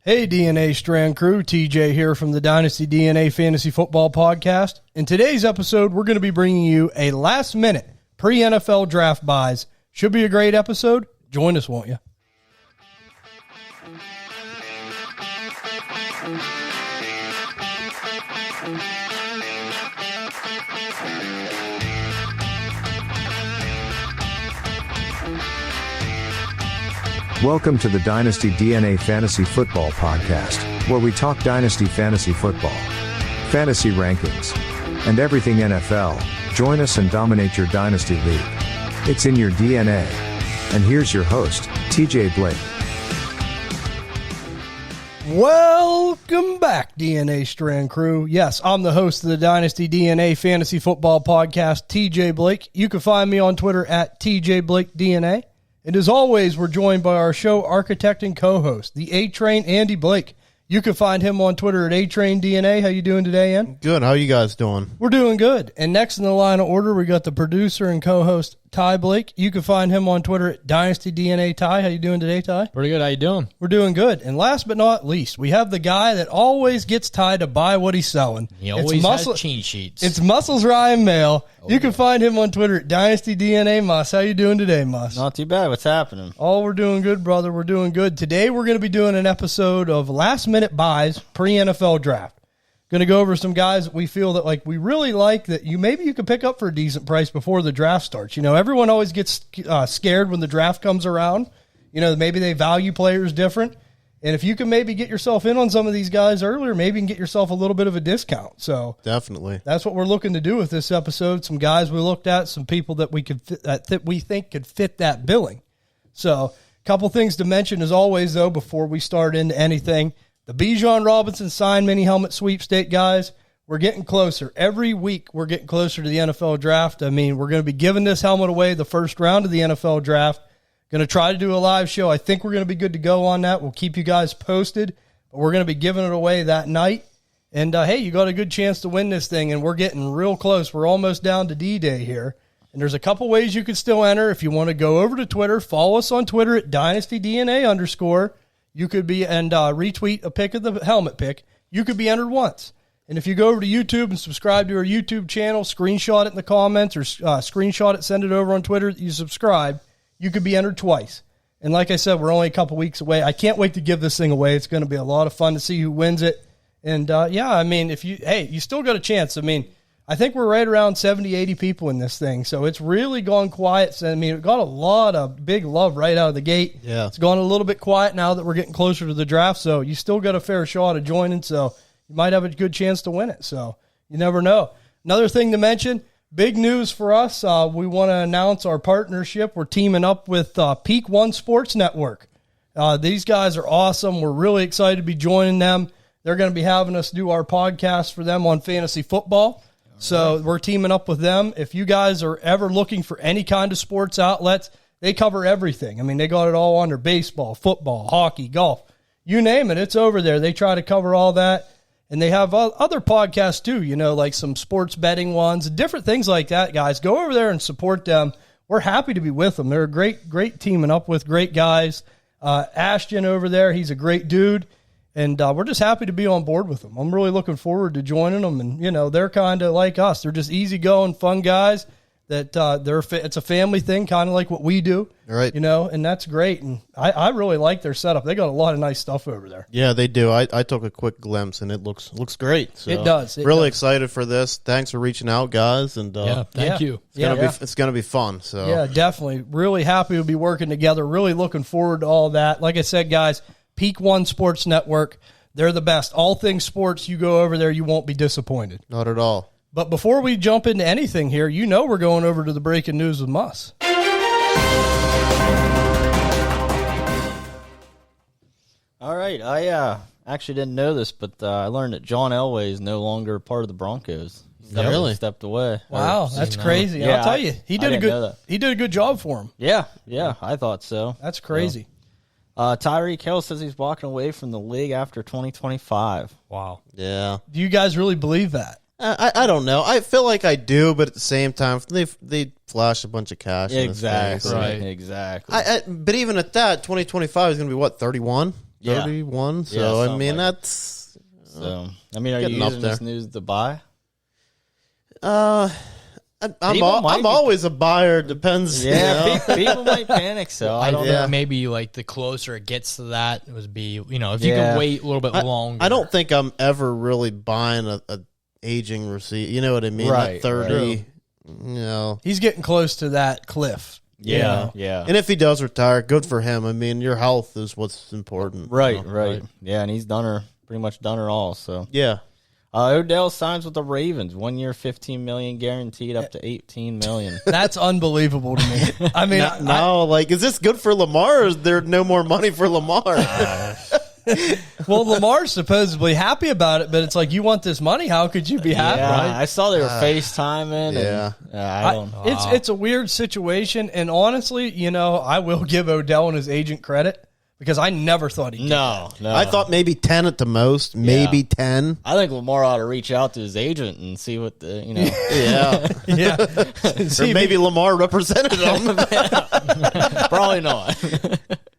Hey, DNA Strand Crew, TJ here from the Dynasty DNA Fantasy Football Podcast. In today's episode, we're going to be bringing you a last-minute pre-NFL draft buys. Should be a great episode. Join us, won't you? Welcome to the Dynasty DNA Fantasy Football Podcast, where we talk Dynasty Fantasy Football, fantasy rankings, and everything NFL. Join us and dominate your Dynasty League. It's in your DNA. And here's your host, TJ Blake. Welcome back, DNA Strand Crew. Yes, I'm the host of the Dynasty DNA Fantasy Football Podcast, TJ Blake. You can find me on Twitter at TJBlakeDNA. And as always, we're joined by our show architect and co-host, the A-Train Andy Blake. You can find him on Twitter at A-TrainDNA. How you doing today, Ann? Good. How you guys doing? We're doing good. And next in the line of order, we got the producer and co-host, Ty Blake. You can find him on Twitter at DynastyDNA. Ty, how you doing today, Ty? Pretty good. How you doing? We're doing good. And last but not least, we have the guy that always gets Ty to buy what he's selling. He always has cheat sheets. It's Muscles Ryan Mail. You can find him on Twitter at DynastyDNA. Mus, how you doing today, Mus? Not too bad. What's happening? Oh, we're doing good, brother. We're doing good. Today we're going to be doing an episode of last-minute buys pre-NFL draft. Going to go over some guys that we feel that we really like that maybe you could pick up for a decent price before the draft starts. You know, everyone always gets scared when the draft comes around. You know, maybe they value players different. And if you can maybe get yourself in on some of these guys earlier, maybe you can get yourself a little bit of a discount. So definitely, that's what we're looking to do with this episode. Some guys we looked at, some people that we could that we think could fit that billing. So a couple things to mention as always, though, before we start into anything. The Bijan Robinson signed mini helmet sweepstake, guys, we're getting closer. Every week we're getting closer to the NFL draft. I mean, we're going to be giving this helmet away the first round of the NFL draft. Going to try to do a live show. I think we're going to be good to go on that. We'll keep you guys posted, but we're going to be giving it away that night. And, hey, you got a good chance to win this thing, and we're getting real close. We're almost down to D-Day here. And there's a couple ways you can still enter. If you want to go over to Twitter, follow us on Twitter at DynastyDNA_. You could be, and retweet a pic of the helmet pick. You could be entered once. And if you go over to YouTube and subscribe to our YouTube channel, screenshot it in the comments or screenshot it, send it over on Twitter that you subscribe, you could be entered twice. And like I said, we're only a couple weeks away. I can't wait to give this thing away. It's going to be a lot of fun to see who wins it. And, yeah, I mean, you still got a chance. I mean, I think we're right around 70, 80 people in this thing. So it's really gone quiet. So, I mean, it got a lot of big love right out of the gate. Yeah. It's gone a little bit quiet now that we're getting closer to the draft. So you still got a fair shot of joining. So you might have a good chance to win it. So you never know. Another thing to mention, big news for us. We want to announce our partnership. We're teaming up with Peak One Sports Network. These guys are awesome. We're really excited to be joining them. They're going to be having us do our podcast for them on fantasy football. So we're teaming up with them. If you guys are ever looking for any kind of sports outlets, they cover everything. I mean, they got it all under baseball, football, hockey, golf. You name it, it's over there. They try to cover all that. And they have other podcasts too, you know, like some sports betting ones, different things like that, guys. Go over there and support them. We're happy to be with them. They're a great teaming up with, great guys. Ashton over there, he's a great dude. And we're just happy to be on board with them. I'm really looking forward to joining them. And, you know, they're kind of like us. They're just easygoing, fun guys that it's a family thing, kind of like what we do. Right. You know, and that's great. And I really like their setup. They got a lot of nice stuff over there. Yeah, they do. I took a quick glimpse, and it looks great. So it does. Really excited for this. Thanks for reaching out, guys. And thank you. It's gonna be fun. So yeah, definitely. Really happy to be working together. Really looking forward to all that. Like I said, guys, Peak One Sports Network. They're the best. All things sports, you go over there, you won't be disappointed. Not at all. But before we jump into anything here, you know we're going over to the breaking news with Mus. All right. I actually didn't know this, but I learned that John Elway is no longer part of the Broncos. Really? Stepped away. Wow, that's crazy. Yeah, I'll tell you, he did a good job for him. Yeah, I thought so. That's crazy. Tyreek Hill says he's walking away from the league after 2025. Wow. Yeah. Do you guys really believe that? I don't know. I feel like I do, but at the same time, they flash a bunch of cash. Exactly. Right. Exactly. But even at that, 2025 is going to be, what, 31? Yeah. 31. Yeah, So, I something mean, like that's... So, I mean, are you Getting up using this there. news to buy? I'm People might be- always a buyer. Depends. Yeah, you know? people might panic. So I I don't think know. maybe like the closer it gets to that, it would be, if you Yeah. can wait a little bit longer. I don't think I'm ever really buying a aging receipt. You know what I mean? Right, At 30, you know. He's getting close to that cliff. Yeah, yeah. And if he does retire, good for him. I mean, your health is what's important. Right, you know? right. Yeah, and he's pretty much done her all. So Yeah. Odell signs with the Ravens, 1 year, $15 million, guaranteed up to $18 million. That's unbelievable to me. I mean, No, like, is this good for Lamar, or is there no more money for Lamar? well, Lamar's supposedly happy about it, but it's like, you want this money? How could you be happy? Yeah, I saw they were FaceTiming. yeah. And, I don't know. It's a weird situation, and honestly, I will give Odell and his agent credit because I never thought he'd. No. I thought maybe 10 at the most, maybe 10. I think Lamar ought to reach out to his agent and see what the Yeah. Yeah, Or maybe Lamar represented him. probably not.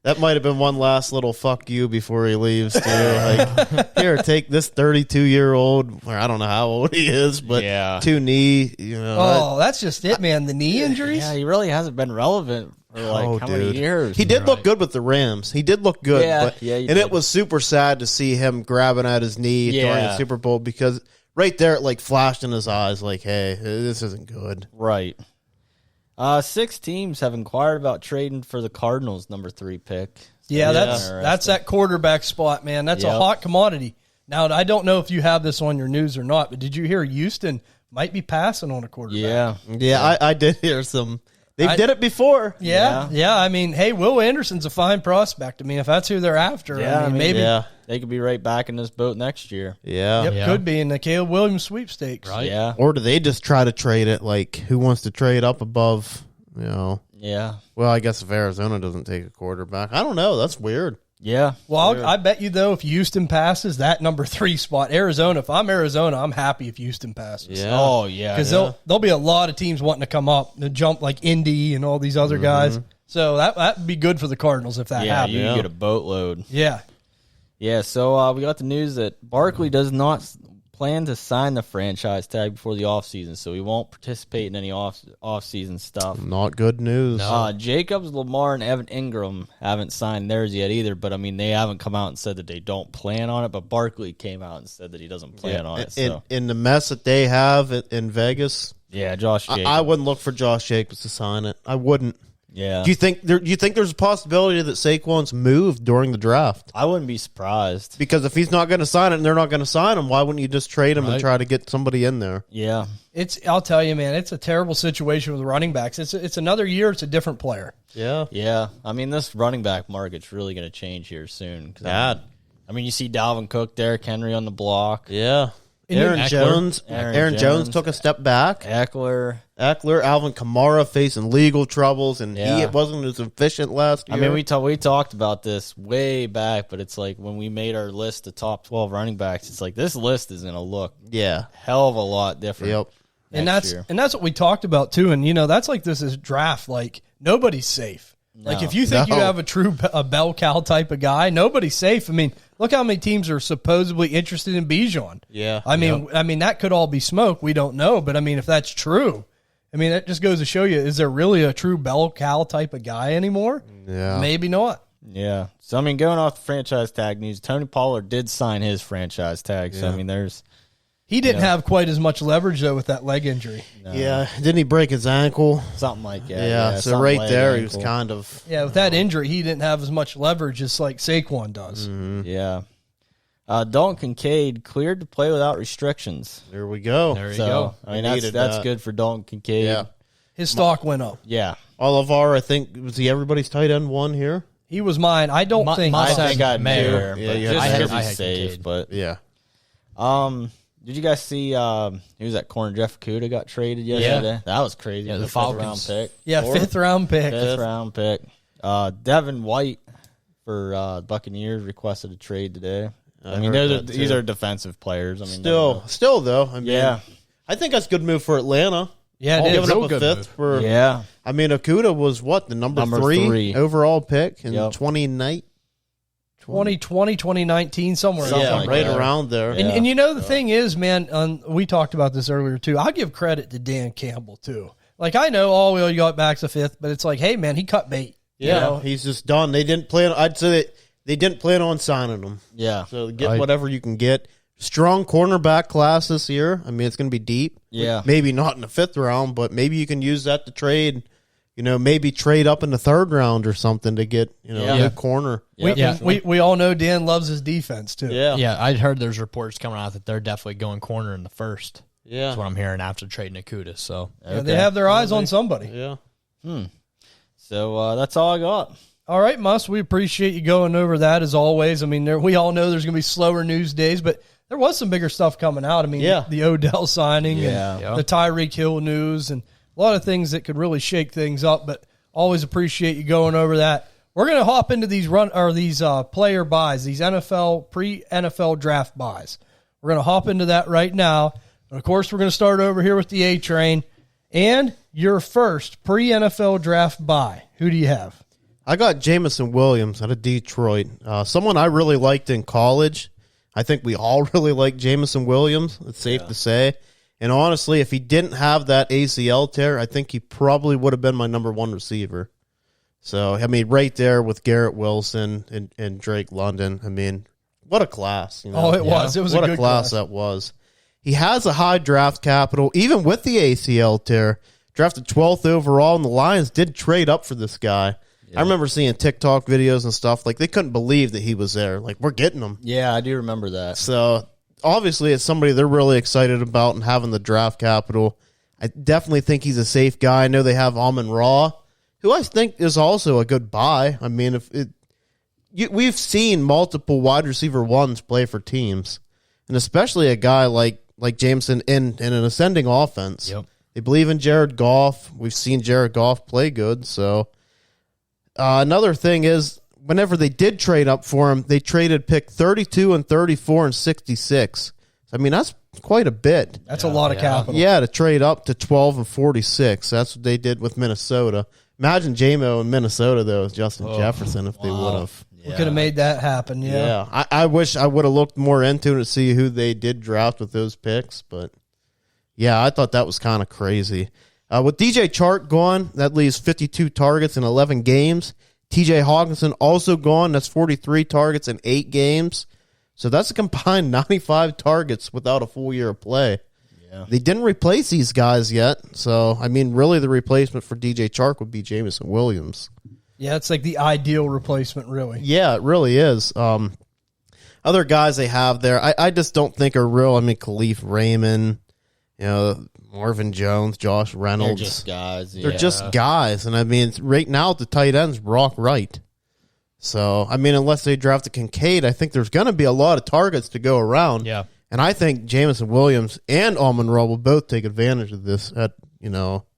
That might have been one last little fuck you before he leaves, too. Like, here, take this 32-year-old, or I don't know how old he is, but Yeah. 2 knee, you know. Oh, that's just it, man. The knee injuries. Yeah, he really hasn't been relevant for how many years? He did look good with the Rams. He did look good. Yeah, but, yeah, he and did. it was super sad to see him grabbing at his knee during the Yeah. Super Bowl because right there it like flashed in his eyes like, hey, this isn't good. Right. 6 teams have inquired about trading for the Cardinals' number 3 pick. Yeah, Interesting. that's that quarterback spot, man. That's a Yep. hot commodity. Now, I don't know if you have this on your news or not, but did you hear Houston might be passing on a quarterback? Yeah. Yeah, I did hear some. They did it before. Yeah. I mean, hey, Will Anderson's a fine prospect. I mean, if that's who they're after, Yeah, I mean, maybe. Yeah. They could be right back in this boat next year. Yeah. Yep, Yeah. could be in the Caleb Williams sweepstakes. Right. Yeah. Or do they just try to trade it like who wants to trade up above, Yeah. Well, I guess if Arizona doesn't take a quarterback. I don't know. That's weird. Yeah. Well, I bet you, though, if Houston passes that number 3 spot, Arizona, if I'm Arizona, I'm happy if Houston passes. Yeah. Oh, yeah. Because there'll be a lot of teams wanting to come up and jump like Indy and all these other guys. So that would be good for the Cardinals if that Yeah, happens. you can get a boatload. Yeah. Yeah, so we got the news that Barkley does not plan to sign the franchise tag before the offseason, so he won't participate in any off-season stuff. Not good news. Jacobs, Lamar, and Evan Ingram haven't signed theirs yet either, but, I mean, they haven't come out and said that they don't plan on it, but Barkley came out and said that he doesn't plan on it. So. In the mess that they have in Vegas, Yeah, Josh Jacobs. I wouldn't look for Josh Jacobs to sign it. I wouldn't. Yeah. Do you think there's a possibility that Saquon's moved during the draft? I wouldn't be surprised. Because if he's not going to sign it and they're not going to sign him, why wouldn't you just trade him and try to get somebody in there? Yeah. I'll tell you, man, it's a terrible situation with running backs. It's another year, it's a different player. Yeah. Yeah. I mean, this running back market's really going to change here soon. Bad. I mean, you see Dalvin Cook, Derrick Henry on the block. Yeah. Aaron Jones Jones took a step back. Eckler. Alvin Kamara facing legal troubles, and Yeah. he wasn't as efficient last year. I mean, we talked about this way back, but it's like when we made our list of top 12 running backs, it's like this list is going to look hell of a lot different. Yep. next year. And that's what we talked about too. And that's like this is draft. Like nobody's safe. Like if you think you have a true bell cow type of guy, nobody's safe. I mean, look how many teams are supposedly interested in Bijan. Yeah. I mean that could all be smoke. We don't know, but I mean if that's true, I mean that just goes to show you: is there really a true bell cow type of guy anymore? Yeah. Maybe not. Yeah. So, I mean, going off the franchise tag news, Tony Pollard did sign his franchise tag. So, I mean, He didn't have quite as much leverage, though, with that leg injury. Yeah. Didn't he break his ankle? something like that. Yeah. So something right leg there, he was ankle. kind of. Yeah, with that injury, he didn't have as much leverage as like Saquon does. Yeah. Dalton Kincaid cleared to play without restrictions. There we go. There you So, go. I mean, Needed that's that. good for Dalton Kincaid. Yeah. His stock went up. Yeah. Olivar, I think, was he everybody's tight end one here? He was mine. I don't think. I Said think I'd Mayer. Mayer, Yeah, but you just had- because I he's had safe. Kincaid. But Yeah. did you guys see? Who's that? Corner Jeff Kuda got traded yesterday. That was crazy. Yeah, the Fifth round Falcons. pick. Yeah, fifth round pick. Fifth round pick. Devin White for Buccaneers requested a trade today. I mean, heard that these too. are defensive players. I mean, Still though. I mean, Yeah. I think that's a good move for Atlanta. Yeah, it is. Giving Real up a good fifth move. for. yeah. I mean, Okuda was what the number Number three three. overall pick in Yep. 2019. 2020, 2019, somewhere. Something around like right that. around there. And you know, the thing is, man, we talked about this earlier too. I'll give credit to Dan Campbell too. Like, I know, you got back's a fifth, but it's like, hey, man, he cut bait. Yeah, You know? he's just done. They didn't plan. I'd say that they didn't plan on signing him. Yeah. So get whatever you can get. Strong cornerback class this year. I mean, it's going to be deep. Yeah. Maybe not in the 5th round, but maybe you can use that to trade. You know, maybe trade up in the 3rd round or something to get a good corner. We all know Dan loves his defense too. Yeah, I'd heard there's reports coming out that they're definitely going corner in the 1st. Yeah. That's what I'm hearing after trading Akuta. So Yeah, they have their eyes on somebody. Yeah. So that's all I got. All right, Muss, we appreciate you going over that as always. I mean, we all know there's going to be slower news days, but there was some bigger stuff coming out. I mean, the Odell signing and the Tyreek Hill news and a lot of things that could really shake things up, but always appreciate you going over that. We're going to hop into these player buys, these pre-NFL draft buys. We're going to hop into that right now. And of course, we're going to start over here with the A train and your first pre-NFL draft buy. Who do you have? I got Jamison Williams out of Detroit. Someone I really liked in college. I think we all really like Jamison Williams. It's safe to say. And honestly, if he didn't have that ACL tear, I think he probably would have been my number 1 receiver. So, I mean, right there with Garrett Wilson and Drake London. I mean, what a class. You know? Oh, it was. It was what a good class that was. He has a high draft capital, even with the ACL tear. Drafted 12th overall, and the Lions did trade up for this guy. I remember seeing TikTok videos and stuff. Like, they couldn't believe that he was there. Like, we're getting him. Yeah, I do remember that. So, obviously, it's somebody they're really excited about and having the draft capital. I definitely think he's a safe guy. I know they have Amon-Ra, who I think is also a good buy. I mean, we've seen multiple wide receiver ones play for teams, and especially a guy like Jameson in an ascending offense. Yep. They believe in Jared Goff. We've seen Jared Goff play good. So another thing is, whenever they did trade up for him, they traded pick 32 and 34 and 66. I mean, that's quite a bit. That's a lot of capital. Yeah, to trade up to 12 and 46. That's what they did with Minnesota. Imagine J-Mo in Minnesota, though, with Justin Jefferson if they would have. We could have made that happen, Yeah, I wish I would have looked more into it to see who they did draft with those picks, but yeah, I thought that was kind of crazy. With DJ Chark gone, that leaves 52 targets in 11 games. TJ Hawkinson also gone. That's 43 targets in 8 games. So that's a combined 95 targets without a full year of play. Yeah. They didn't replace these guys yet. So, I mean, really the replacement for DJ Chark would be Jamison Williams. Yeah, it's like the ideal replacement, really. Yeah, it really is. Other guys they have there, I just don't think are real. I mean, Khalif Raymond, Marvin Jones, Josh Reynolds. They're just guys. They're just guys. And, I mean, right now at the tight ends, Brock Wright. So, I mean, unless they draft a Kincaid, I think there's going to be a lot of targets to go around. Yeah. And I think Jamison Williams and Amon-Ra will both take advantage of this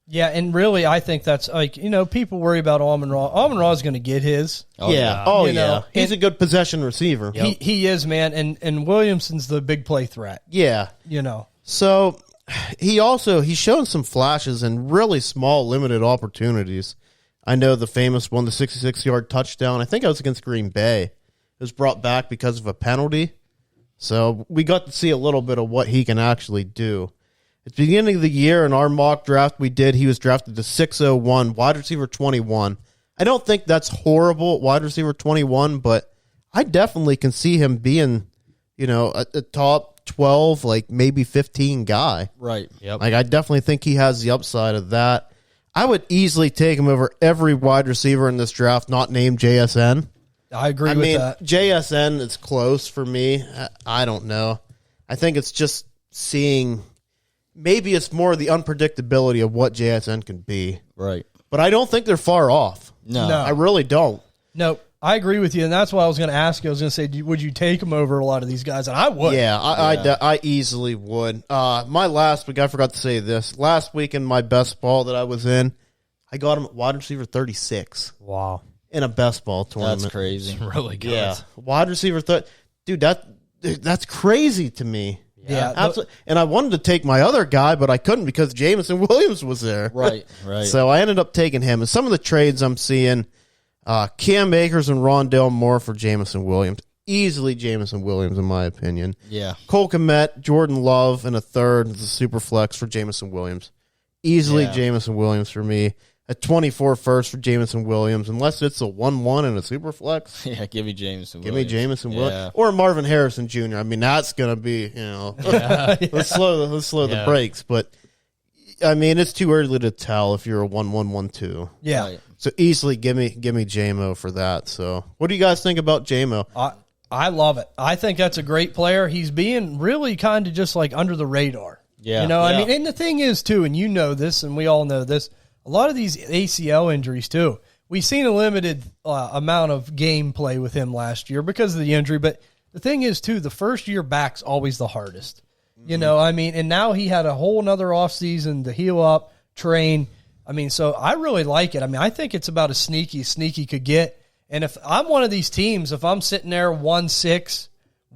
Yeah, and really, I think that's like, people worry about Amon-Ra. Amon-Ra is going to get his. He's a good possession receiver. Yep. He is, man, and Williamson's the big play threat. Yeah. So he's shown some flashes and really small, limited opportunities. I know the famous one, the 66-yard touchdown. I think it was against Green Bay. It was brought back because of a penalty. So we got to see a little bit of what he can actually do. At the beginning of the year in our mock draft we did, he was drafted to 601, wide receiver 21. I don't think that's horrible, wide receiver 21, but I definitely can see him being, a top 12, like maybe 15 guy. Right. Yep. Like I definitely think he has the upside of that. I would easily take him over every wide receiver in this draft not named JSN. I agree with that. JSN is close for me. I don't know. I think it's just seeing, maybe it's more the unpredictability of what JSN can be. Right. But I don't think they're far off. No. I really don't. No, I agree with you, and that's why I was going to ask you. I was going to say, would you take him over a lot of these guys? And I would. Yeah, I easily would. My last week, I forgot to say this. Last week in my best ball that I was in, I got him at wide receiver 36. Wow. In a best ball tournament. That's crazy. It's really good. Yeah. Wide receiver, dude, that's crazy to me. Yeah. Absolutely. And I wanted to take my other guy, but I couldn't because Jamison Williams was there. Right. So I ended up taking him. And some of the trades I'm seeing, Cam Akers and Rondale Moore for Jamison Williams. Easily Jamison Williams, in my opinion. Yeah. Cole Kmet, Jordan Love, and a third is a super flex for Jamison Williams. Easily Jamison Williams for me. A 24 first for Jamison Williams, unless it's a 1-1 and a super flex. Yeah, give me Jamison Give Williams. me Jamison Williams. Yeah. Or Marvin Harrison Jr. I mean, that's going to be, let's slow the brakes. But, I mean, it's too early to tell if you're a 1-1, 1-2. Yeah. Right. So easily give me JMO for that. So what do you guys think about JMO? I love it. I think that's a great player. He's being really kind of just like under the radar. Yeah. You know, Yeah. I mean, and the thing is, too, and you know this, and we all know this, a lot of these ACL injuries, too. We've seen a limited amount of game play with him last year because of the injury. But the thing is, too, the first year back's always the hardest. You know, I mean, and now he had a whole nother offseason to heal up, train. I mean, so I really like it. I mean, I think it's about as sneaky could get. And if I'm one of these teams, if I'm sitting there 1-6,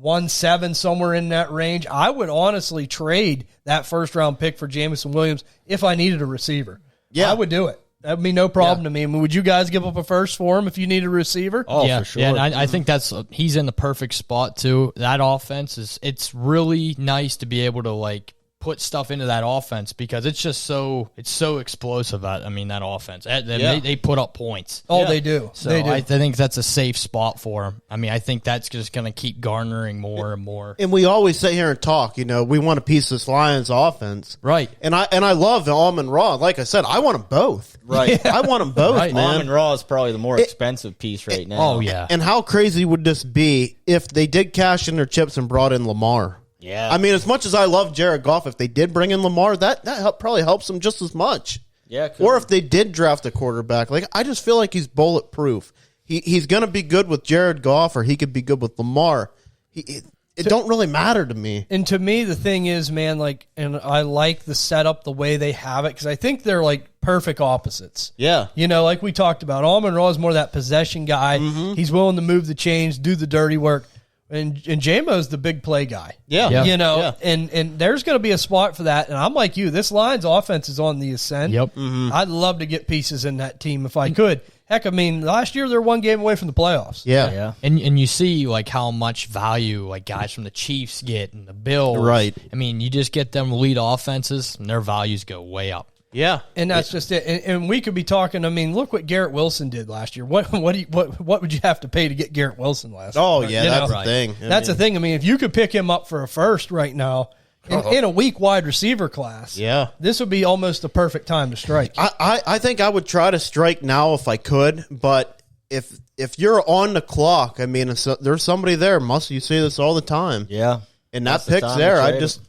1-7, somewhere in that range, I would honestly trade that first-round pick for Jamison Williams if I needed a receiver. Yeah. I would do it. That would be no problem to me. I mean, would you guys give up a first for him if you needed a receiver? Oh, yeah, for sure. Yeah, and I think he's in the perfect spot too. That offense it's really nice to be able to like put stuff into that offense because it's just so explosive. That offense, they put up points. Oh, they do. So They do. I think that's a safe spot for him. I mean, I think that's just going to keep garnering more and more. And we always sit here and talk, we want a piece of this Lions offense. Right. And I love Amon Ra. Like I said, I want them both. Right. I want them both, Right. man. Amon Ra is probably the more expensive piece right now. Oh, yeah. And how crazy would this be if they did cash in their chips and brought in Lamar? Yeah. I mean, as much as I love Jared Goff, if they did bring in Lamar, that probably helps them just as much. Yeah. Cool. Or if they did draft a quarterback, like I just feel like he's bulletproof. He's going to be good with Jared Goff, or he could be good with Lamar. It don't really matter to me. And to me, the thing is, man, like, and I like the setup the way they have it because I think they're like perfect opposites. Yeah. You know, like we talked about, Amon Ra is more that possession guy. Mm-hmm. He's willing to move the chains, do the dirty work. And J-Mo's the big play guy. Yeah. Yeah. You know, Yeah. and there's going to be a spot for that. And I'm like you, this Lions offense is on the ascent. Yep. Mm-hmm. I'd love to get pieces in that team if I could. Heck, I mean, last year they're one game away from the playoffs. Yeah. Yeah. And you see like how much value like guys from the Chiefs get and the Bills. Right. I mean, you just get them lead offenses and their values go way up. Yeah. And that's just it. And we could be talking. I mean, look what Garrett Wilson did last year. What would you have to pay to get Garrett Wilson last year? Oh, yeah, You that's know? the thing. That's the thing. I mean, if you could pick him up for a first right now in a weak wide receiver class, Yeah. this would be almost the perfect time to strike. I think I would try to strike now if I could, but if you're on the clock, I mean, there's somebody there. You say this all the time. Yeah. And That's that the pick's time there. to I trade just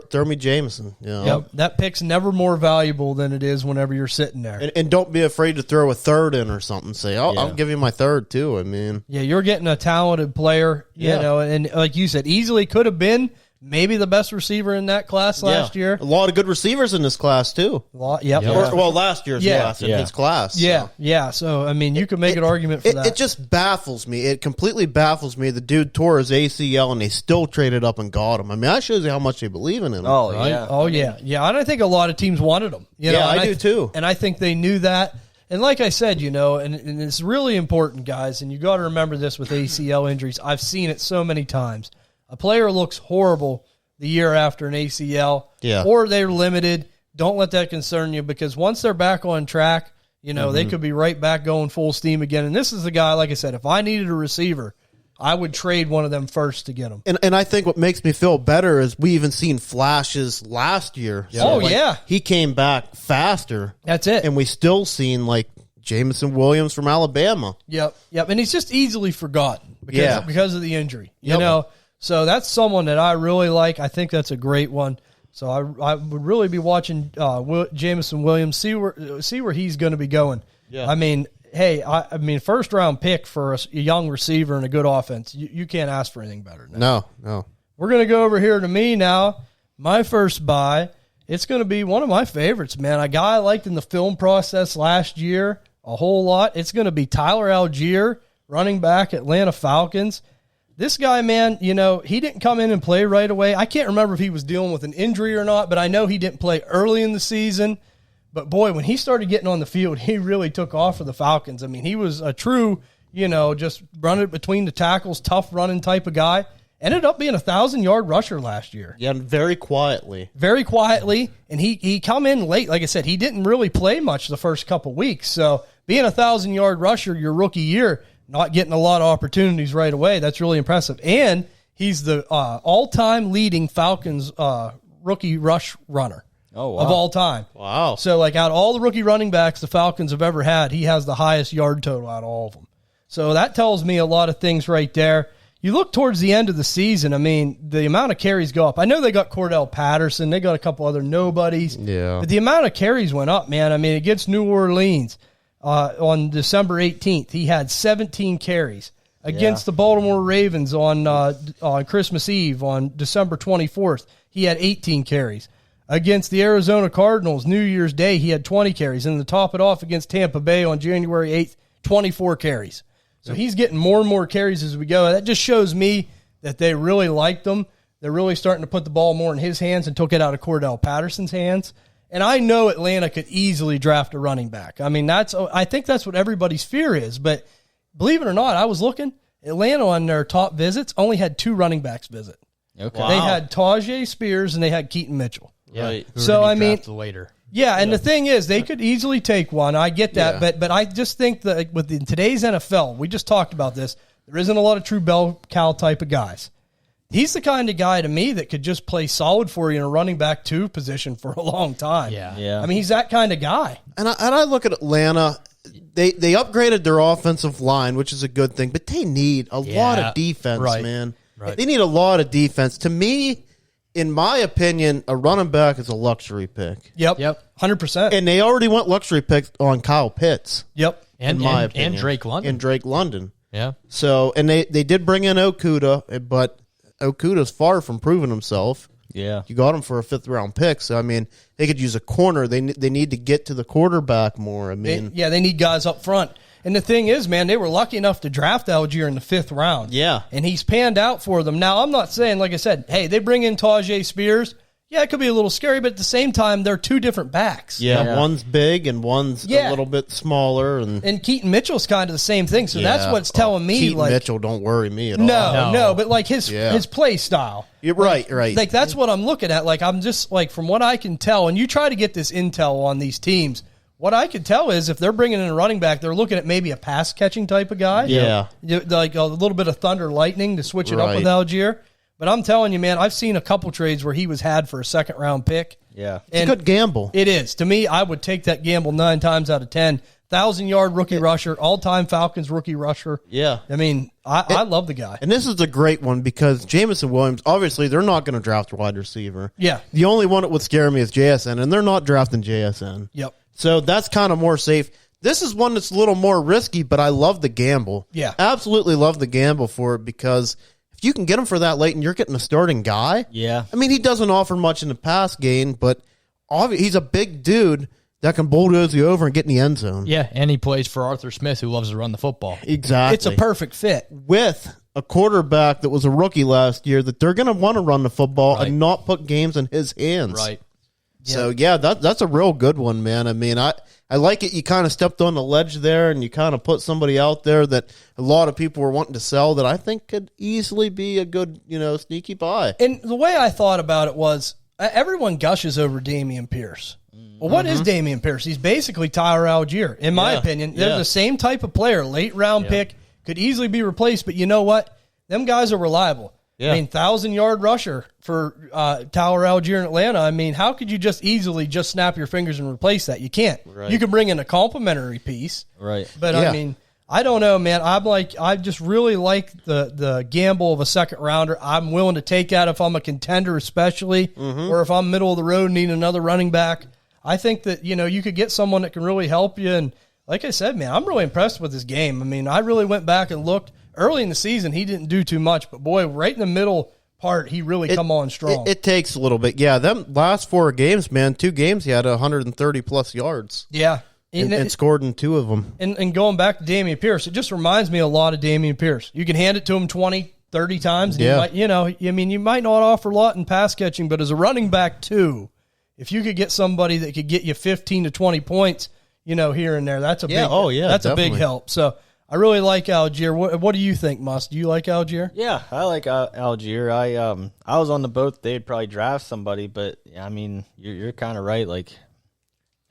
throw me Jameson. You know? Yep. That pick's never more valuable than it is whenever you're sitting there. And don't be afraid to throw a third in or something. Say, I'll Yeah. give you my third too. I mean, Yeah, you're getting a talented player, you Yeah. know, and like you said, easily could have been maybe the best receiver in that class last year. a lot of good receivers in this class too. Yep. Well, last year's class in his class. Yeah, so. yeah. So, I mean, you could make an argument for that. It just baffles me. It completely baffles me. The dude tore his ACL and they still traded up and got him. I mean, that shows you how much they believe in him. Oh, Right. yeah. Oh, yeah. Yeah, and I think a lot of teams wanted him. You know, Yeah, and I do too. And I think they knew that. And like I said, you know, and it's really important, guys, and you got to remember this with ACL injuries. I've seen it so many times. A player looks horrible the year after an ACL, or they're limited. Don't let that concern you because once they're back on track, you know, they could be right back going full steam again. And this is the guy, like I said, if I needed a receiver, I would trade one of them first to get him. And I think what makes me feel better is we even seen flashes last year. Oh, yeah. He came back faster. That's it. And we still seen like Jamison Williams from Alabama. Yep. And he's just easily forgotten because of the injury. You Yep. know, so that's someone that I really like. I think that's a great one. So I would really be watching Jamison Williams, see where he's going to be going. Yeah. I mean, hey, I mean, first round pick for a young receiver and a good offense. You can't ask for anything better than that. No. We're going to go over here to me now. My first buy. It's going to be one of my favorites, man. A guy I liked in the film process last year a whole lot. It's going to be Tyler Algier, running back, Atlanta Falcons. This guy, man, you know, he didn't come in and play right away. I can't remember if he was dealing with an injury or not, but I know he didn't play early in the season. But, boy, when he started getting on the field, he really took off for the Falcons. I mean, he was a true, just running between the tackles, tough running type of guy. Ended up being a 1,000-yard rusher last year. Yeah, very quietly. Very quietly, and he come in late. Like I said, he didn't really play much the first couple weeks. So being a 1,000-yard rusher your rookie year, not getting a lot of opportunities right away, that's really impressive. And he's the all-time leading Falcons rookie rush runner of all time. Wow. So, like, out of all the rookie running backs the Falcons have ever had, he has the highest yard total out of all of them. So that tells me a lot of things right there. You look towards the end of the season, I mean, the amount of carries go up. I know they got Cordell Patterson. They got a couple other nobodies. Yeah. But the amount of carries went up, man. I mean, against New Orleans on December 18th, he had 17 carries. Against the Baltimore Ravens on Christmas Eve on December 24th, he had 18 carries. Against the Arizona Cardinals, New Year's Day, he had 20 carries. And to top it off, against Tampa Bay on January 8th, 24 carries. So he's getting more and more carries as we go. That just shows me that they really liked him. They're really starting to put the ball more in his hands and took it out of Cordell Patterson's hands. And I know Atlanta could easily draft a running back. I mean, I think that's what everybody's fear is. But believe it or not, I was looking. Atlanta on their top visits only had 2 running backs visit. Okay. Wow. They had Tajay Spears and they had Keaton Mitchell. Yeah. Right. Who are So, gonna be I mean, drafted later. Yeah, and the thing is, they could easily take one. I get that, Yeah. but I just think that in today's NFL, we just talked about this, there isn't a lot of true bell cow type of guys. He's the kind of guy to me that could just play solid for you in a running back 2 position for a long time. Yeah. I mean, he's that kind of guy. And I look at Atlanta. They upgraded their offensive line, which is a good thing, but they need a lot of defense, right, man. right. They need a lot of defense. To me, in my opinion, a running back is a luxury pick. Yep. 100%. And they already went luxury picks on Kyle Pitts. Yep. And, in my and opinion. Drake London. And Drake London. Yeah. So, and they did bring in Okuda, but Okuda's far from proving himself. Yeah. You got him for a 5th-round pick. So, I mean, they could use a corner. They need to get to the quarterback more. I mean, they need guys up front. And the thing is, man, they were lucky enough to draft Algier in the 5th round. Yeah. And he's panned out for them. Now, I'm not saying, like I said, hey, they bring in Tajay Spears. Yeah, it could be a little scary, but at the same time, they're 2 different backs. yeah, one's big and one's a little bit smaller. And Keaton Mitchell's kind of the same thing. So that's what's telling me. Keaton like, Mitchell don't worry me at all. No, but like his play style. You're right. Like that's what I'm looking at. Like I'm just like from what I can tell, and you try to get this intel on these teams. What I can tell is if they're bringing in a running back, they're looking at maybe a pass catching type of guy. Yeah. Like a little bit of thunder lightning to switch it up with Right. Algier. But I'm telling you, man, I've seen a couple trades where he was had for a 2nd-round pick. Yeah. It's a good gamble. It is. To me, I would take that gamble 9 times out of 10. 1,000-yard rookie rusher, all-time Falcons rookie rusher. Yeah. I mean, I love the guy. And this is a great one because Jamison Williams, obviously, they're not going to draft a wide receiver. Yeah. The only one that would scare me is JSN, and they're not drafting JSN. Yep. So that's kind of more safe. This is one that's a little more risky, but I love the gamble. Yeah. Absolutely love the gamble for it because if you can get him for that late and you're getting a starting guy. Yeah. I mean, he doesn't offer much in the pass game, but he's a big dude that can bulldoze you over and get in the end zone. Yeah, and he plays for Arthur Smith, who loves to run the football. Exactly. It's a perfect fit. With a quarterback that was a rookie last year that they're going to want to run the football and not put games in his hands. Right. So, yeah, that's a real good one, man. I mean, I like it. You kind of stepped on the ledge there and you kind of put somebody out there that a lot of people were wanting to sell that I think could easily be a good, sneaky buy. And the way I thought about it was everyone gushes over Dameon Pierce. Well, what is Dameon Pierce? He's basically Tyler Algier, in my opinion. They're the same type of player, late round pick, could easily be replaced. But you know what? Them guys are reliable. Yeah. I mean, 1,000-yard rusher for Tyler Algier in Atlanta. I mean, how could you just easily just snap your fingers and replace that? You can't. Right. You can bring in a complimentary piece. Right. But, Yeah. I mean, I don't know, man. I just really like the gamble of a 2nd-rounder. I'm willing to take that if I'm a contender especially, or if I'm middle of the road and need another running back. I think that, you could get someone that can really help you. And like I said, man, I'm really impressed with his game. I mean, I really went back and looked. Early in the season, he didn't do too much. But, boy, right in the middle part, he really come on strong. It takes a little bit. Yeah, them last 4 games, man, 2 games he had 130-plus yards. Yeah. And scored in 2 of them. And going back to Dameon Pierce, it just reminds me a lot of Dameon Pierce. You can hand it to him 20, 30 times. And Yeah. you might not offer a lot in pass catching, but as a running back, too, if you could get somebody that could get you 15 to 20 points, here and there, that's a big, that's definitely a big help. So I really like Algier. What do you think, Mus? Do you like Algier? Yeah, I like Algier. I was on the boat. They'd probably draft somebody, but I mean, you're kind of right. Like,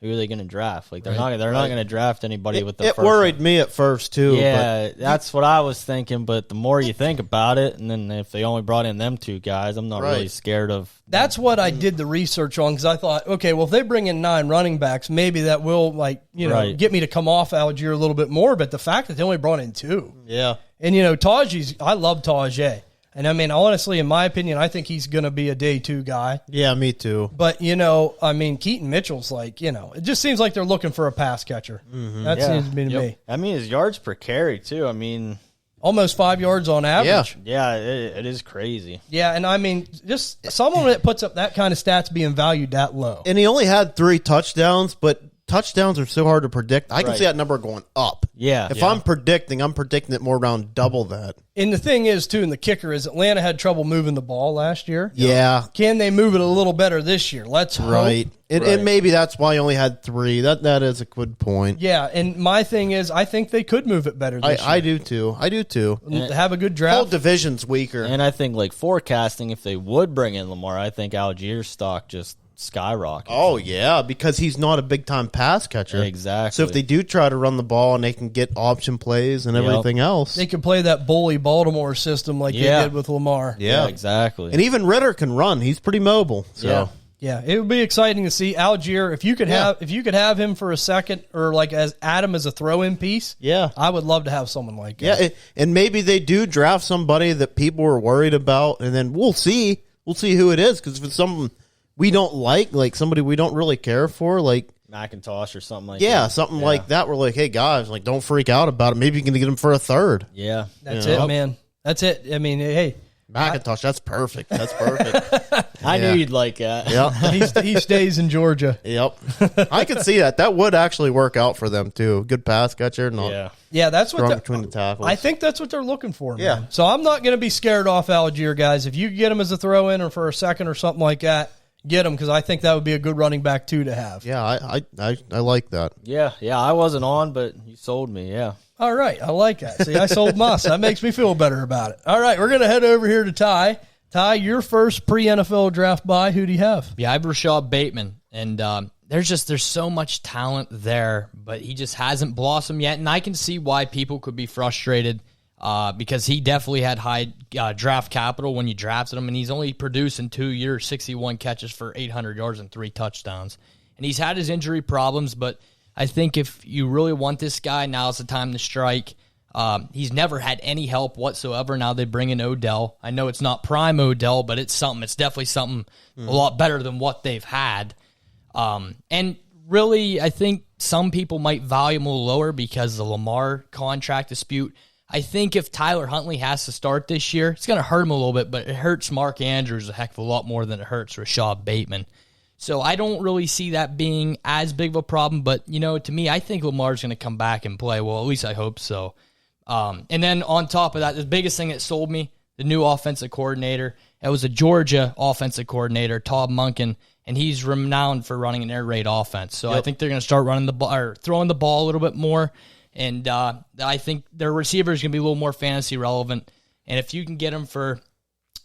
who are they going to draft? Like, they're not going to draft anybody with the. It worried me at first too. Yeah, that's what I was thinking. But the more you think about it, and then if they only brought in them two guys, I'm not really scared of. That's what I did the research on, because I thought, okay, well, if they bring in 9 running backs, maybe that will get me to come off Algier a little bit more. But the fact that they only brought in 2, Yeah, and I love Tajay. And I mean, honestly, in my opinion, I think he's going to be a day 2 guy. Yeah, me too. But, Keaton Mitchell's it just seems like they're looking for a pass catcher. Mm-hmm. That seems to be to me. I mean, his yards per carry, too. I mean, almost 5 yards on average. Yeah, it is crazy. Yeah, and I mean, just someone that puts up that kind of stats being valued that low. And he only had 3 touchdowns, but touchdowns are so hard to predict. I can see that number going up. Yeah. If I'm predicting it more around double that. And the thing is, too, and the kicker is Atlanta had trouble moving the ball last year. Yeah. Can they move it a little better this year? Let's hope. Right. And maybe that's why I only had 3. That is a good point. Yeah, and my thing is, I think they could move it better this year. I do too. Have a good draft. Whole division's weaker. And I think, like, forecasting, if they would bring in Lamar, I think Algier's stock just skyrocket. Oh, yeah, because he's not a big-time pass catcher. Exactly. So if they do try to run the ball and they can get option plays and everything else. They can play that bully Baltimore system like they did with Lamar. Yeah, exactly. And even Ritter can run. He's pretty mobile. So. Yeah, it would be exciting to see Algier. If you could have him for a second, or like as Adam as a throw-in piece. Yeah, I would love to have someone like that. Yeah, and maybe they do draft somebody that people are worried about, and then we'll see who it is, because if it's someone we don't like somebody we don't really care for, like McIntosh or something like that. Something like that. We're like, hey guys, like don't freak out about it. Maybe you can get him for a third. Yeah, that's it, man. That's it. I mean, hey. McIntosh, that's perfect. That's perfect. I knew you'd like that. Yeah, he stays in Georgia. Yep, I could see that. That would actually work out for them too. Good pass catcher. Yeah, that's what between the tackles. I think that's what they're looking for. Man. Yeah. So I'm not going to be scared off Algier, guys. If you get him as a throw-in or for a second or something like that, get him, because I think that would be a good running back too to have. Yeah, I like that. Yeah. I wasn't on, but you sold me. Yeah. All right, I like that. See, I sold Moss. That makes me feel better about it. All right, we're going to head over here to Ty. Ty, your first pre-NFL draft buy, who do you have? Yeah, I have Rashad Bateman, and there's so much talent there, but he just hasn't blossomed yet, and I can see why people could be frustrated because he definitely had high draft capital when you drafted him, and he's only produced in 2 years 61 catches for 800 yards and 3 touchdowns. And he's had his injury problems, but I think if you really want this guy, now's the time to strike. He's never had any help whatsoever. Now they bring in Odell. I know it's not prime Odell, but it's something. It's definitely something a lot better than what they've had. And really, I think some people might value him a little lower because of the Lamar contract dispute. I think if Tyler Huntley has to start this year, it's going to hurt him a little bit, but it hurts Mark Andrews a heck of a lot more than it hurts Rashad Bateman. So I don't really see that being as big of a problem, but, to me, I think Lamar's going to come back and play. Well, at least I hope so. And then on top of that, the biggest thing that sold me, the new offensive coordinator. It was a Georgia offensive coordinator, Todd Monken, and he's renowned for running an air raid offense. So I think they're going to start running the ball or throwing the ball a little bit more, and I think their receiver is going to be a little more fantasy relevant. And if you can get them for,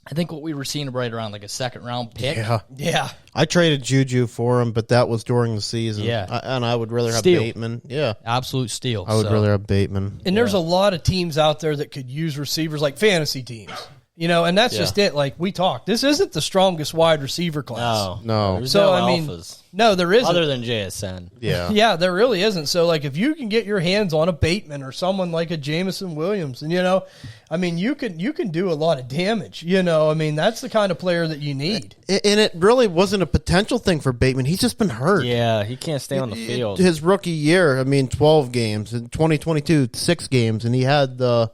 I think what we were seeing right around like a second-round pick. Yeah. I traded Juju for him, but that was during the season. Yeah. And I would rather have Steal. Bateman. Yeah. Absolute steal. I would rather have Bateman. And there's a lot of teams out there that could use receivers, like fantasy teams. And that's just it. Like we talked, this isn't the strongest wide receiver class. No. There's So, no I mean, alphas. No, there isn't. Other than JSN. Yeah. Yeah, there really isn't. So, like, if you can get your hands on a Bateman or someone like a Jameson Williams, and, you can do a lot of damage. That's the kind of player that you need. And it really wasn't a potential thing for Bateman. He's just been hurt. Yeah, he can't stay on the field. His rookie year, 12 games. In 2022, 6 games. And he had the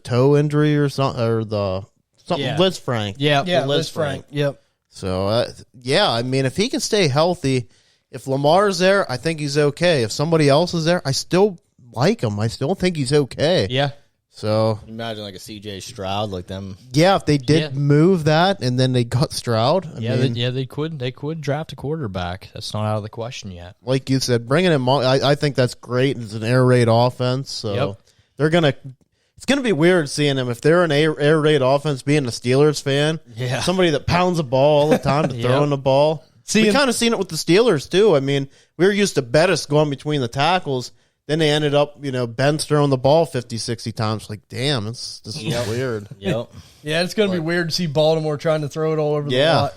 toe injury or something? Or Liz Frank. Yeah, Liz Frank. Yep. So, if he can stay healthy, if Lamar's there, I think he's okay. If somebody else is there, I still like him. I still think he's okay. Yeah. So Imagine like a CJ Stroud, like them. yeah, if they did move that and then they got Stroud, I mean, they could draft a quarterback. That's not out of the question yet. like you said, bringing him on, I think that's great. It's an air raid offense, so they're gonna. It's gonna be weird seeing him if they're an air raid offense. Being a Steelers fan, somebody that pounds the ball all the time to throwing the ball. We kind of seen it with the Steelers too. I mean, we were used to Bettis going between the tackles. Then they ended up, Ben's throwing the ball 50, 60 times. Like, damn, this is weird. Yep. Yeah, it's going to be weird to see Baltimore trying to throw it all over the lot.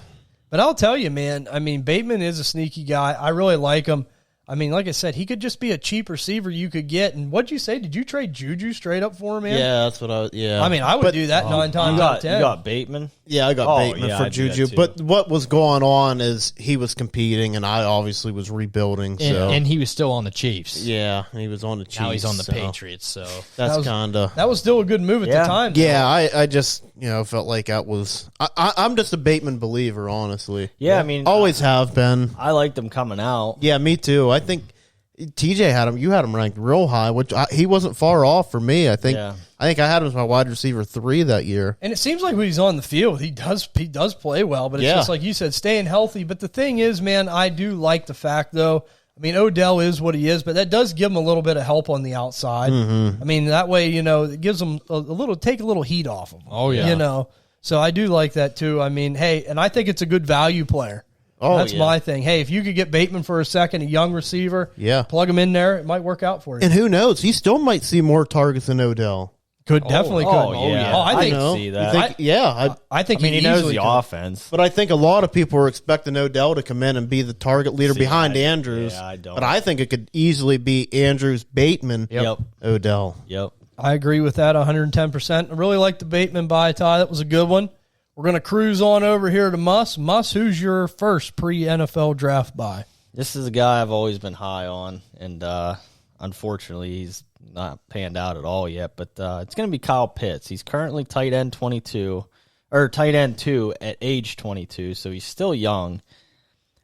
But I'll tell you, man, I mean, Bateman is a sneaky guy. I really like him. I mean, like I said, he could just be a cheap receiver you could get. And what'd you say? Did you trade Juju straight up for him, man? Yeah, that's what I I mean, I would do that 9 times out of 10. You got Bateman? Yeah, I got Bateman for Juju. But what was going on is he was competing, and I obviously was rebuilding. And he was still on the Chiefs. Yeah, he was on the Chiefs. Now he's on the Patriots, so. That's kind of... That was still a good move at the time. Yeah, I just, felt like that was... I'm just a Bateman believer, honestly. Yeah, I mean... Always have been. I liked him coming out. Yeah, me too. I think... TJ had him. You had him ranked real high, which he wasn't far off for me. I think I had him as my wide receiver 3 that year. And it seems like when he's on the field, he does play well. But it's just like you said, staying healthy. But the thing is, man, I do like the fact though. I mean, Odell is what he is, but that does give him a little bit of help on the outside. I mean, that way, it gives him take a little heat off him. Oh yeah, So I do like that too. I mean, hey, and I think it's a good value player. That's my thing. Hey, if you could get Bateman for a second, a young receiver, plug him in there, it might work out for you. And who knows? He still might see more targets than Odell. Definitely could. I can see that. I think he knows the offense. But I think a lot of people were expecting Odell to come in and be the target leader behind Andrews. Yeah, I don't. But I think it could easily be Andrews, Bateman, Odell. Yep. I agree with that 110%. I really like the Bateman buy, Ty. That was a good one. We're going to cruise on over here to Muss. Muss, who's your first pre-NFL draft buy? This is a guy I've always been high on, and unfortunately he's not panned out at all yet, but it's going to be Kyle Pitts. He's currently tight end 2 at age 22, so he's still young.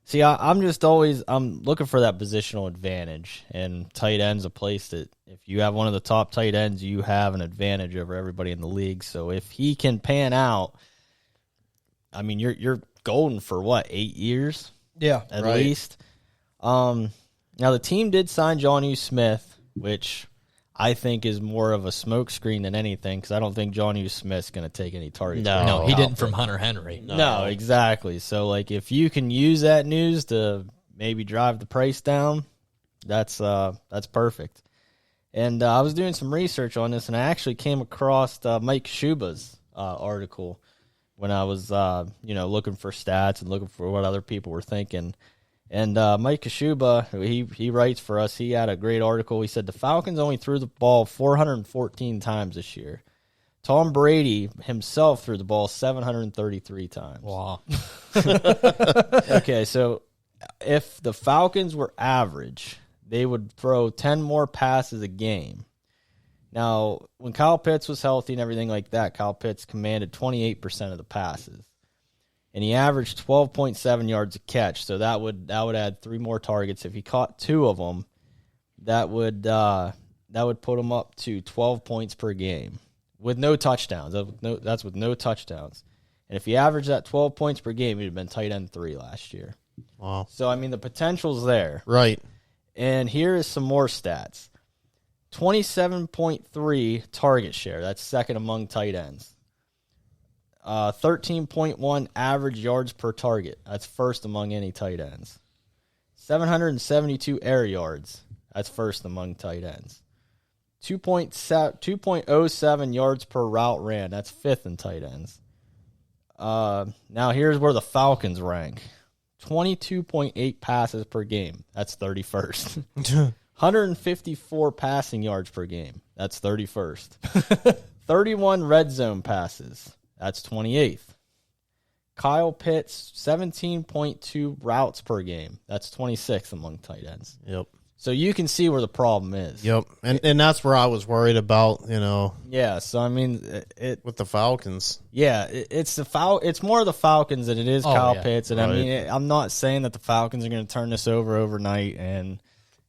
See, I'm looking for that positional advantage, and tight end's a place that if you have one of the top tight ends, you have an advantage over everybody in the league. So if he can pan out, I mean, you're golden for what, 8 years? Yeah, at least. Now the team did sign Jonnu Smith, which I think is more of a smokescreen than anything, because I don't think Jonnu Smith's going to take any targets. No, he didn't from Hunter Henry. No, exactly. So like, if you can use that news to maybe drive the price down, that's perfect. And I was doing some research on this, and I actually came across Mike Schuba's article when I was, looking for stats and looking for what other people were thinking. And Mike Kashuba, he writes for us. He had a great article. He said the Falcons only threw the ball 414 times this year. Tom Brady himself threw the ball 733 times. Wow. Okay, so if the Falcons were average, they would throw 10 more passes a game. Now, when Kyle Pitts was healthy and everything like that, Kyle Pitts commanded 28% of the passes. And he averaged 12.7 yards a catch, so that would add 3 more targets. If he caught 2 of them, that would put him up to 12 points per game with no touchdowns. That's with no touchdowns. And if he averaged that 12 points per game, he'd have been tight end 3 last year. Wow. So, I mean, the potential's there. Right. And here is some more stats. 27.3 target share. That's second among tight ends. 13.1 average yards per target. That's first among any tight ends. 772 air yards. That's first among tight ends. 2.07 yards per route ran. That's fifth in tight ends. Now here's where the Falcons rank. 22.8 passes per game. That's 31st. 154 passing yards per game. That's 31st. 31 red zone passes. That's 28th. Kyle Pitts, 17.2 routes per game. That's 26th among tight ends. Yep. So you can see where the problem is. Yep. And that's where I was worried about, Yeah, so I mean, with the Falcons. Yeah, it's more the Falcons than it is Kyle Pitts. And right. I mean, I'm not saying that the Falcons are going to turn this over overnight and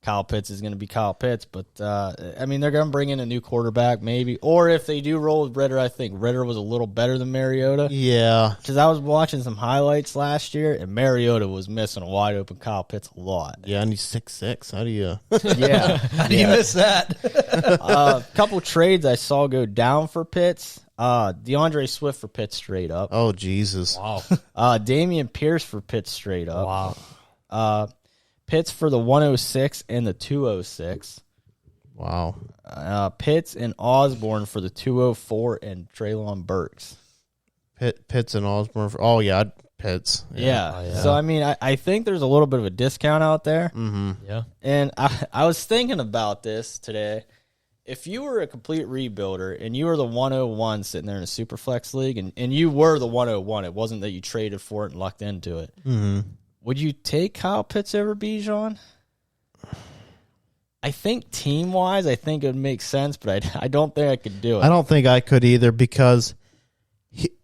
Kyle Pitts is going to be Kyle Pitts. But, I mean, they're going to bring in a new quarterback maybe. Or if they do roll with Ritter, I think Ritter was a little better than Mariota. Yeah. Because I was watching some highlights last year, and Mariota was missing a wide-open Kyle Pitts a lot. Yeah, and he's 6'6". How do you... Yeah. How do you miss that? A couple trades I saw go down for Pitts. DeAndre Swift for Pitts straight up. Oh, Jesus. Wow. Damian Pierce for Pitts straight up. Wow. Pitts for the 106 and the 206. Wow. Pitts and Osborne for the 204 and Treylon Burks. Pitts and Osborne. Oh, yeah, Pitts. Yeah. So, I mean, I think there's a little bit of a discount out there. Mm-hmm. Yeah. And I was thinking about this today. If you were a complete rebuilder and you were the 101 sitting there in a Superflex league and you were the 101, it wasn't that you traded for it and lucked into it. Mm-hmm. Would you take Kyle Pitts over Bijan? I think team-wise, I think it would make sense, but I don't think I could do it. I don't think I could either because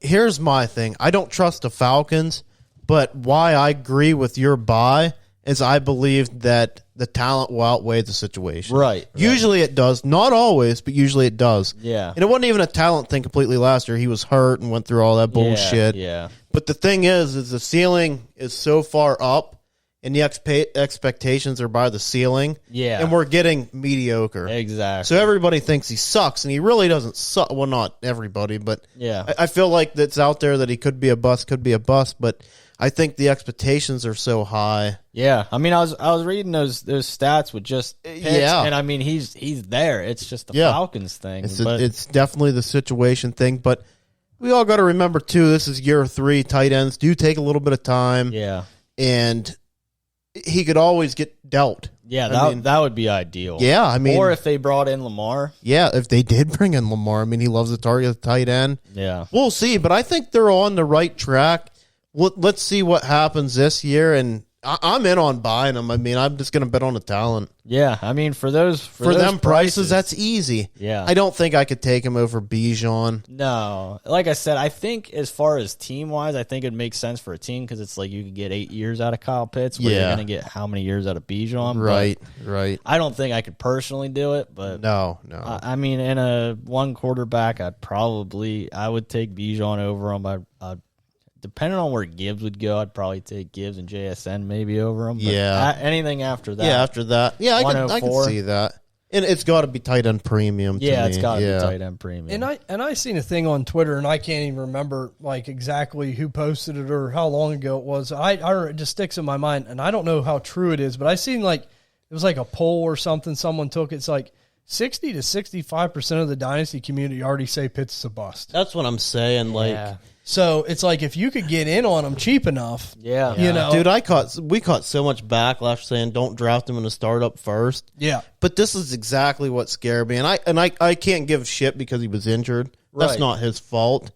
here's my thing. I don't trust the Falcons, but why I agree with your buy is I believe that the talent will outweigh the situation. Right. Usually it does. Not always, but usually it does. Yeah. And it wasn't even a talent thing completely last year. He was hurt and went through all that bullshit. Yeah. But the thing is the ceiling is so far up, and the expectations are by the ceiling. Yeah. And we're getting mediocre. Exactly. So everybody thinks he sucks, and he really doesn't suck. Well, not everybody, but Yeah. I feel like that's out there that he could be a bust, but I think the expectations are so high. Yeah. I mean, I was reading those stats with just Pitts, and I mean, he's there. It's just the Falcons thing. It's definitely the situation thing, but we all got to remember, too, this is year 3. Tight ends do take a little bit of time. Yeah. And he could always get dealt. Yeah, I that would be ideal. Yeah, I mean. Or if they brought in Lamar. Yeah, if they did bring in Lamar. I mean, he loves to target the tight end. Yeah. We'll see, but I think they're on the right track. Let's see what happens this year, and I'm in on buying them. I mean, I'm just going to bet on the talent. Yeah, I mean, for those prices, that's easy. Yeah. I don't think I could take him over Bijan. No. Like I said, I think as far as team-wise, I think it makes sense for a team because it's like you could get 8 years out of Kyle Pitts where you're going to get how many years out of Bijan. Right. I don't think I could personally do it, but No. I mean, in a one quarterback, I would take Bijan over him. Depending on where Gibbs would go, I'd probably take Gibbs and JSN maybe over him. But anything after that. Yeah, after that. Yeah, I can see that. And it's got to be tight end premium to me. It's got to be tight end premium. And I seen a thing on Twitter, and I can't even remember like exactly who posted it or how long ago it was. It just sticks in my mind, and I don't know how true it is, but I seen like it was like a poll or something someone took. It's like 60 to 65% of the Dynasty community already say Pitts is a bust. That's what I'm saying. So it's like if you could get in on them cheap enough, you know, dude, we caught so much backlash saying don't draft him in a startup first. Yeah, but this is exactly what scared me, and I can't give shit because he was injured. That's not his fault.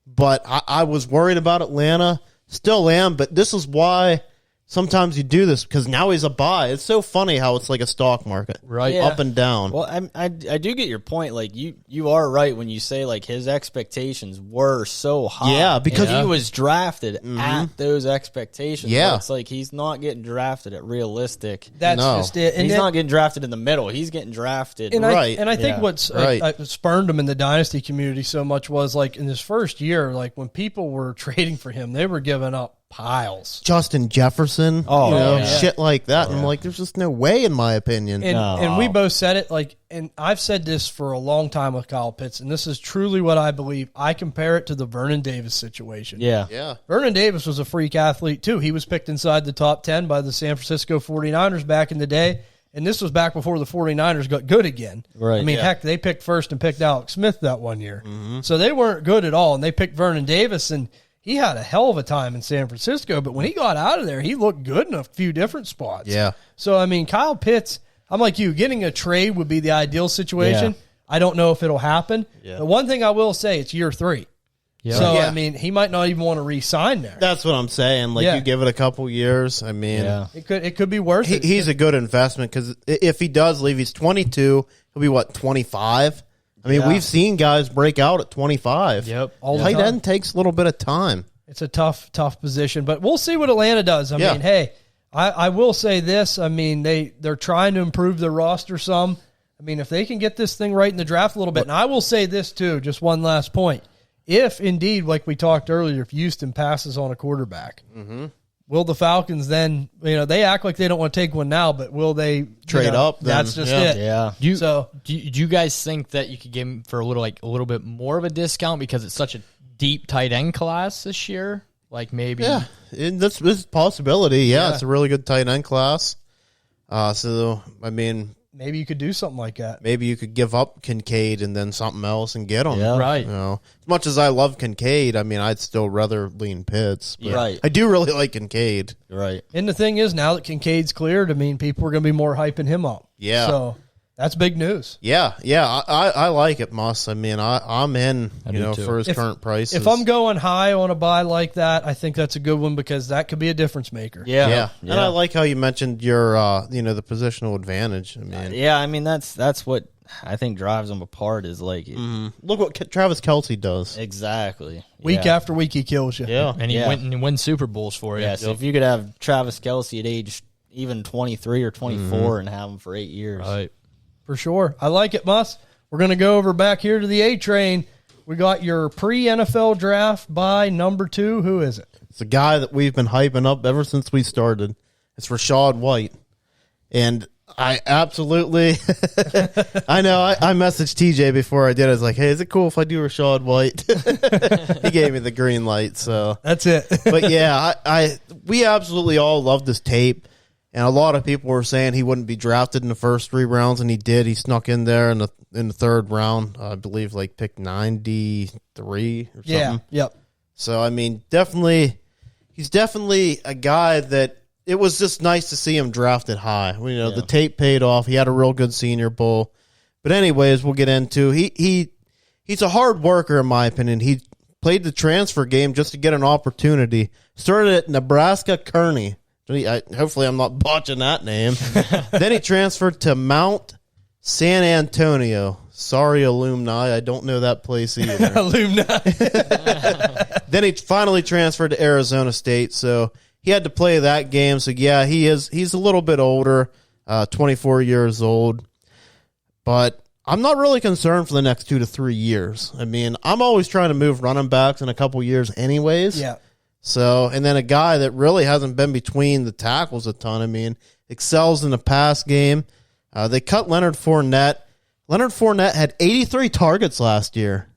But I was worried about Atlanta, still am. But this is why sometimes you do this because now he's a buy. It's so funny how it's like a stock market, right? Up and down. Well, I do get your point. Like you are right when you say like his expectations were so high. Yeah, because he was drafted at those expectations. Yeah, so it's like he's not getting drafted at realistic. That's just it. And he's not getting drafted in the middle. He's getting drafted. And I think what's spurned him in the Dynasty community so much was like in his first year, like when people were trading for him, they were giving up piles. Justin Jefferson, shit like that. And I'm like, there's just no way, in my opinion. And we both said it, like, and I've said this for a long time with Kyle Pitts, and this is truly what I believe. I compare it to the Vernon Davis situation. Yeah. Vernon Davis was a freak athlete, too. He was picked inside the top 10 by the San Francisco 49ers back in the day, and this was back before the 49ers got good again. Right. I mean, heck, they picked first and picked Alex Smith that one year. So they weren't good at all, and they picked Vernon Davis, and he had a hell of a time in San Francisco, but when he got out of there, he looked good in a few different spots. Yeah. So, I mean, Kyle Pitts, I'm like you, getting a trade would be the ideal situation. Yeah. I don't know if it'll happen. Yeah. The one thing I will say, it's year 3. Yeah. So, I mean, he might not even want to re-sign there. That's what I'm saying. Like, you give it a couple years. I mean, it could be worth it. He's a good investment because if he does leave, he's 22. He'll be, 25? I mean, we've seen guys break out at 25. Yep. All the Tight time. end takes a little bit of time. It's a tough position, but we'll see what Atlanta does. I mean, hey, I will say this. I mean, they're trying to improve their roster some. I mean, if they can get this thing right in the draft a little bit, and I will say this too, just one last point. If indeed, like we talked earlier, if Houston passes on a quarterback, will the Falcons then, they act like they don't want to take one now, but will they trade up? That's just it. Yeah. Do you guys think that you could give him for a little bit more of a discount because it's such a deep tight end class this year? Like maybe. Yeah, and that's a possibility. Yeah, it's a really good tight end class. So, I mean, maybe you could do something like that. Maybe you could give up Kincaid and then something else and get him. Yeah. Right. As much as I love Kincaid, I mean, I'd still rather lean Pitts. But Right. I do really like Kincaid. Right. And the thing is, now that Kincaid's cleared, I mean, people are going to be more hyping him up. Yeah. So that's big news. Yeah, I like it, Muss. I mean, I'm in, for his current prices. If I'm going high on a buy like that, I think that's a good one because that could be a difference maker. Yeah. And I like how you mentioned your, the positional advantage. I mean, I mean, that's what I think drives them apart is like, look what Travis Kelce does. Exactly. Week after week, he kills you. Yeah. And he wins Super Bowls for you. Yeah, so if you could have Travis Kelce at age even 23 or 24 and have him for 8 years. Right. For sure. I like it, Muss. We're going to go over back here to the A train. We got your pre-NFL draft by number 2. Who is it? It's a guy that we've been hyping up ever since we started. It's Rachaad White. And I absolutely, I know, I messaged TJ before I did. I was like, hey, is it cool if I do Rachaad White? He gave me the green light, so. That's it. But yeah, we absolutely all love this tape. And a lot of people were saying he wouldn't be drafted in the first 3 rounds, and he did. He snuck in there in the 3rd round, I believe, like pick 93 or something. Yeah, yep. So, I mean, he's definitely a guy that it was just nice to see him drafted high. The tape paid off. He had a real good Senior Bowl. But anyways, we'll get into he's a hard worker, in my opinion. He played the transfer game just to get an opportunity. Started at Nebraska Kearney. Hopefully I'm not botching that name. Then he transferred to Mount San Antonio. Sorry, alumni. I don't know that place either. Alumni. Then he finally transferred to Arizona State, so he had to play that game. So, yeah, he's a little bit older, 24 years old. But I'm not really concerned for the next 2 to 3 years. I mean, I'm always trying to move running backs in a couple years anyways. Yeah. So, and then a guy that really hasn't been between the tackles a ton. I mean, excels in the pass game. They cut Leonard Fournette. Leonard Fournette had 83 targets last year.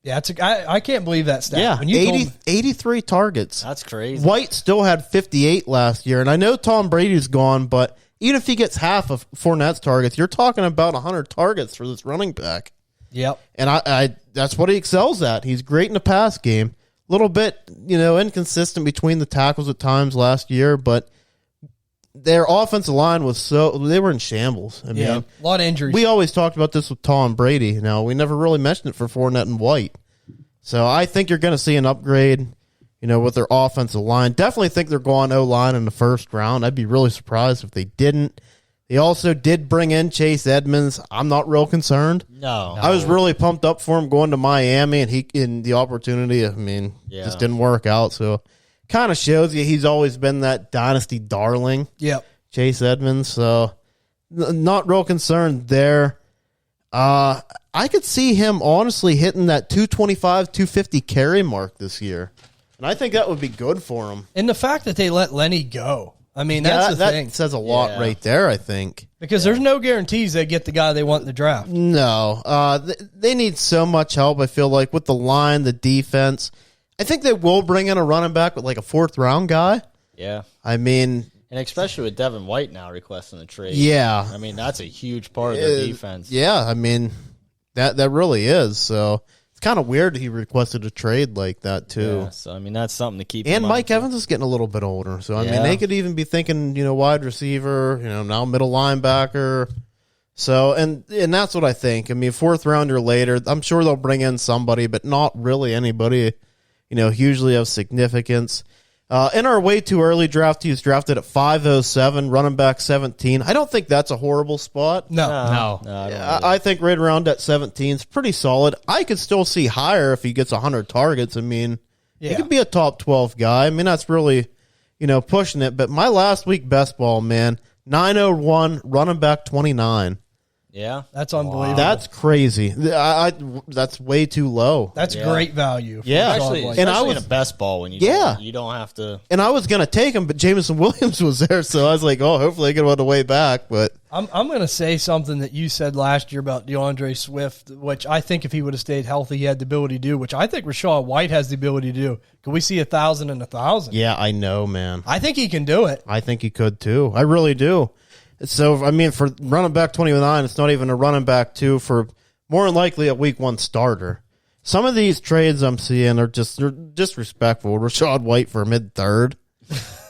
Yeah, I can't believe that stat. Yeah, When you 83 targets. That's crazy. White still had 58 last year. And I know Tom Brady's gone, but even if he gets half of Fournette's targets, you're talking about 100 targets for this running back. Yep. And I that's what he excels at. He's great in the pass game. A little bit, inconsistent between the tackles at times last year, but their offensive line they were in shambles. I mean, a lot of injuries. we always talked about this with Tom Brady. Now, we never really mentioned it for Fournette and White. So I think you're going to see an upgrade, with their offensive line. Definitely think they're going O-line in the 1st round. I'd be really surprised if they didn't. They also did bring in Chase Edmonds. I'm not real concerned. No. I was really pumped up for him going to Miami, and in the opportunity, just didn't work out. So kind of shows you he's always been that dynasty darling. Yep. Chase Edmonds. So not real concerned there. I could see him honestly hitting that 225, 250 carry mark this year. And I think that would be good for him. And the fact that they let Lenny go. I mean, that's the thing. That says a lot right there, I think. Because there's no guarantees they get the guy they want in the draft. No. They need so much help, I feel like, with the line, the defense. I think they will bring in a running back with like a 4th round guy. Yeah. I mean, And especially with Devin White now requesting a trade. Yeah. I mean, that's a huge part of their defense. Yeah, I mean, that really is. So it's kind of weird he requested a trade like that, too. Yeah, so, I mean, that's something to keep And in mind, Mike too. Evans is getting a little bit older. So, I mean, Yeah. they could even be thinking, wide receiver, now middle linebacker. So, and that's what I think. I mean, 4th rounder later, I'm sure they'll bring in somebody, but not really anybody, hugely of significance. In our way too early draft, he was drafted at 507, running back 17. I don't think that's a horrible spot. No. I don't either. I think right around at 17 is pretty solid. I could still see higher if he gets 100 targets. I mean, he could be a top 12 guy. I mean, that's really, pushing it. But my last week best ball, man, 901, running back 29. Yeah. That's unbelievable. That's crazy. That's way too low. That's great value. For Yeah. Rashad Especially, White. And especially I was- in a best ball when you you don't have to. And I was going to take him, but Jameson Williams was there, so I was like, oh, hopefully I get him on the way back. But I'm going to say something that you said last year about DeAndre Swift, which I think if he would have stayed healthy, he had the ability to do, which I think Rashad White has the ability to do. Can we see 1,000 and 1,000? yeah, I know, man. I think he can do it. I think he could too. I really do. So, I mean, for running back 29, it's not even a running back 2 for more than likely a week 1 starter. Some of these trades I'm seeing are they're disrespectful. Rashad White for a mid-third.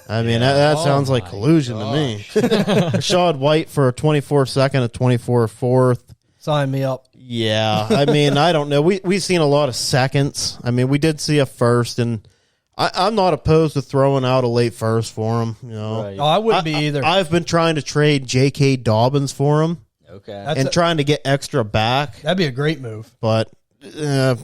I mean, that sounds like collusion to me. Rashad White for a 24-second, a 24-fourth. Sign me up. Yeah, I mean, I don't know. We've seen a lot of seconds. I mean, we did see a first, and I'm not opposed to throwing out a late first for him. Right. No, I wouldn't be either. I've been trying to trade J.K. Dobbins for him Okay. trying to get extra back, That'd be a great move. but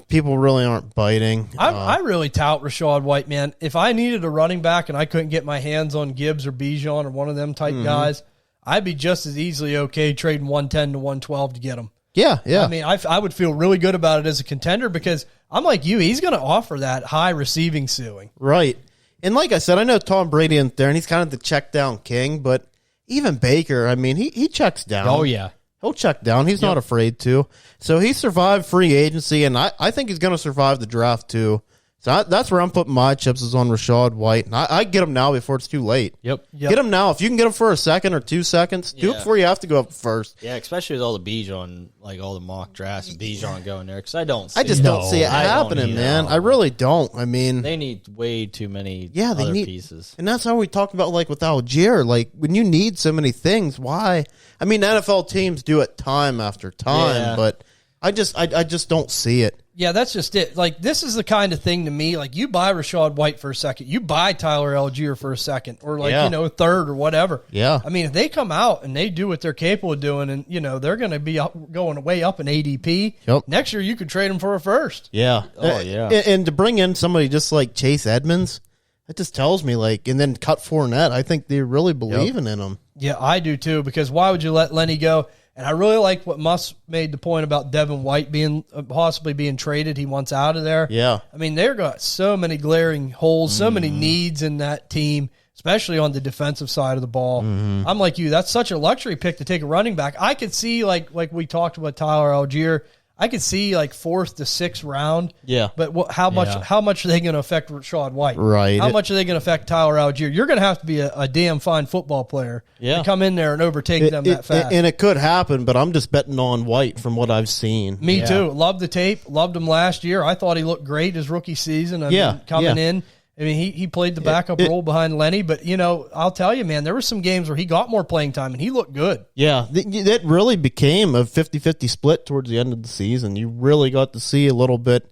people really aren't biting. I really tout Rashad White, man. If I needed a running back and I couldn't get my hands on Gibbs or Bijan or one of them type guys, I'd be just as easily okay trading 110 to 112 to get him. Yeah. I mean, I would feel really good about it as a contender because I'm like you. He's going to offer that high receiving ceiling. Right. And like I said, I know Tom Brady isn't there, and he's kind of the check down king, but even Baker, I mean, he checks down. Oh, yeah. He'll check down. He's not afraid to. So he survived free agency, and I think he's going to survive the draft too. So that's where I'm putting my chips is on Rashad White. And I get him now before it's too late. Yep. Get him now. If you can get him for a second or 2 seconds, do it before you have to go up first. Yeah, especially with all the Bijan, like all the mock drafts and Bijan going there, because I just don't see it happening, man. I really don't. I mean, they need way too many they other need pieces. And that's how we talked about, like, with Algier. Like, when you need so many things, why? I mean, NFL teams do it time after time, but I just don't see it. Yeah, that's just it. Like, this is the kind of thing to me, like, you buy Rashad White for a second. You buy Tyler Algier for a second or, like, a third or whatever. Yeah. I mean, if they come out and they do what they're capable of doing and, they're going to be going way up in ADP, next year you could trade them for a first. Yeah. Oh, yeah. And to bring in somebody just like Chase Edmonds, that just tells me, like, and then cut Fournette, I think they're really believing in him. Yeah, I do too, because why would you let Lenny go? And I really like what Muss made the point about Devin White being possibly being traded. He wants out of there. Yeah. I mean, they've got so many glaring holes, so many needs in that team, especially on the defensive side of the ball. I'm like you. That's such a luxury pick to take a running back. I could see, like we talked about Tyler Algier, I could see like 4th to 6th round. Yeah. But how much are they going to affect Rashad White? Right. How much are they going to affect Tyler Algier? You're going to have to be a damn fine football player to come in there and overtake them that fast. And it could happen, but I'm just betting on White from what I've seen. Me too. Loved the tape. Loved him last year. I thought he looked great his rookie season. I mean, coming in. I mean, he played the backup role behind Lenny, but, I'll tell you, man, there were some games where he got more playing time, and he looked good. Yeah, that really became a 50-50 split towards the end of the season. You really got to see a little bit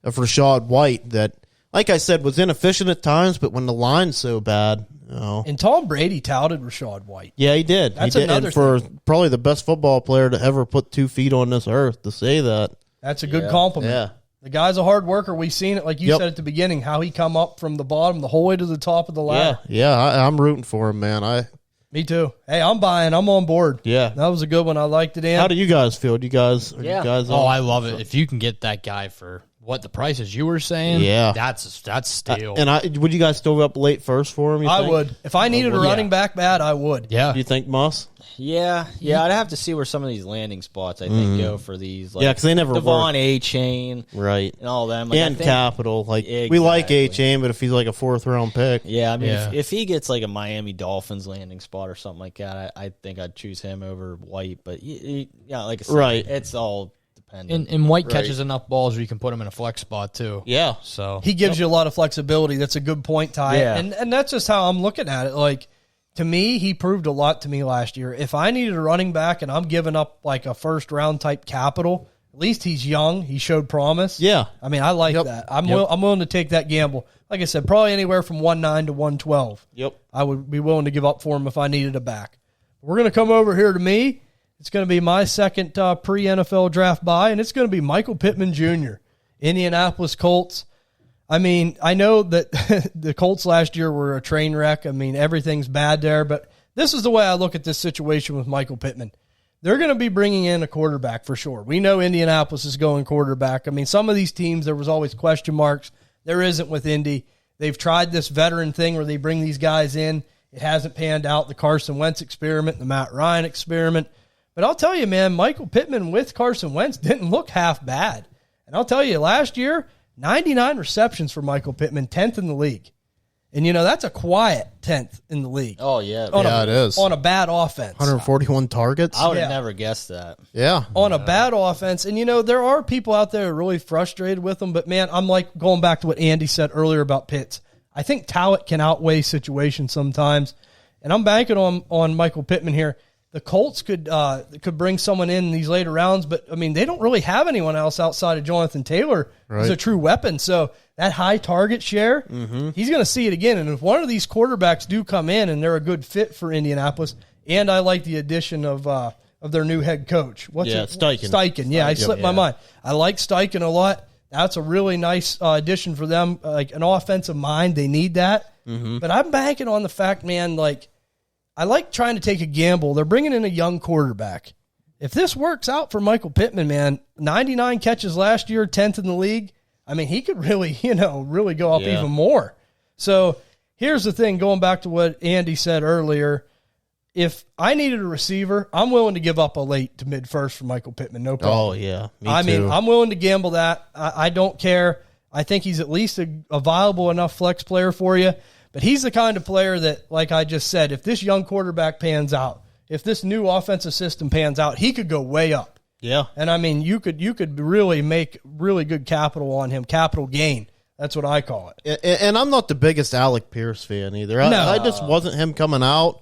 of Rashad White that, like I said, was inefficient at times, but when the line's so bad, And Tom Brady touted Rashad White. Yeah, he did. That's he did. another and for probably the best football player to ever put 2 feet on this earth, to say that. That's a good compliment. Yeah. The guy's a hard worker. We've seen it, like you said at the beginning, how he come up from the bottom the whole way to the top of the ladder. Yeah, I'm rooting for him, man. Me too. Hey, I'm buying. I'm on board. Yeah. That was a good one. I liked it, Ann. How do you guys feel? Do you guys? Are you guys I love it. If you can get that guy for what the prices you were saying, that's steel. And would you guys still go up late first for him? I would. If I needed a running back bad, I would. Yeah. Do you think Muss? Yeah, I'd have to see where some of these landing spots I think go for these. Like, because they never Devon work. A-Chain, Right, and all them, like, and Capital. Like we like A-Chain, but if he's like a 4th round pick, I mean, if he gets like a Miami Dolphins landing spot or something like that, I think I'd choose him over White. But like I said, it's all dependent. And White catches enough balls where you can put him in a flex spot too. Yeah, so he gives you a lot of flexibility. That's a good point, Ty. Yeah. And that's just how I'm looking at it. Like, to me, he proved a lot to me last year. If I needed a running back and I'm giving up like a 1st round type capital, at least he's young. He showed promise. Yeah. I mean, I like that. I'm willing to take that gamble. Like I said, probably anywhere from 1.9 to 1.12. Yep. I would be willing to give up for him if I needed a back. We're going to come over here to me. It's going to be my second pre-NFL draft buy, and it's going to be Michael Pittman Jr., Indianapolis Colts. I mean, I know that the Colts last year were a train wreck. I mean, everything's bad there, but this is the way I look at this situation with Michael Pittman. They're going to be bringing in a quarterback for sure. We know Indianapolis is going quarterback. I mean, some of these teams, there was always question marks. There isn't with Indy. They've tried this veteran thing where they bring these guys in. It hasn't panned out, the Carson Wentz experiment, the Matt Ryan experiment. But I'll tell you, man, Michael Pittman with Carson Wentz didn't look half bad. And I'll tell you, last year, 99 receptions for Michael Pittman, 10th in the league. And, that's a quiet 10th in the league. Oh, yeah. It is. On a bad offense. 141 targets. I would have never guessed that. Yeah. On a bad offense. And, there are people out there who are really frustrated with them. But, man, I'm like going back to what Andy said earlier about Pitts. I think talent can outweigh situations sometimes. And I'm banking on Michael Pittman here. The Colts could bring someone in these later rounds, but, I mean, they don't really have anyone else outside of Jonathan Taylor who's a true weapon. So that high target share, he's going to see it again. And if one of these quarterbacks do come in and they're a good fit for Indianapolis, and I like the addition of their new head coach. Steichen. Steichen. Yeah, I slipped my mind. I like Steichen a lot. That's a really nice addition for them, like an offensive mind. They need that. But I'm banking on the fact, man, I like trying to take a gamble. They're bringing in a young quarterback. If this works out for Michael Pittman, man, 99 catches last year, 10th in the league, I mean, he could really, really go up even more. So here's the thing, going back to what Andy said earlier, if I needed a receiver, I'm willing to give up a late to mid-first for Michael Pittman, no problem. Oh, yeah. I mean, I'm willing to gamble that. I don't care. I think he's at least a viable enough flex player for you. But he's the kind of player that, like I just said, if this young quarterback pans out, if this new offensive system pans out, he could go way up. Yeah. And, I mean, you could really make really good capital on him, capital gain. That's what I call it. And I'm not the biggest Alec Pierce fan either. I just wasn't him coming out.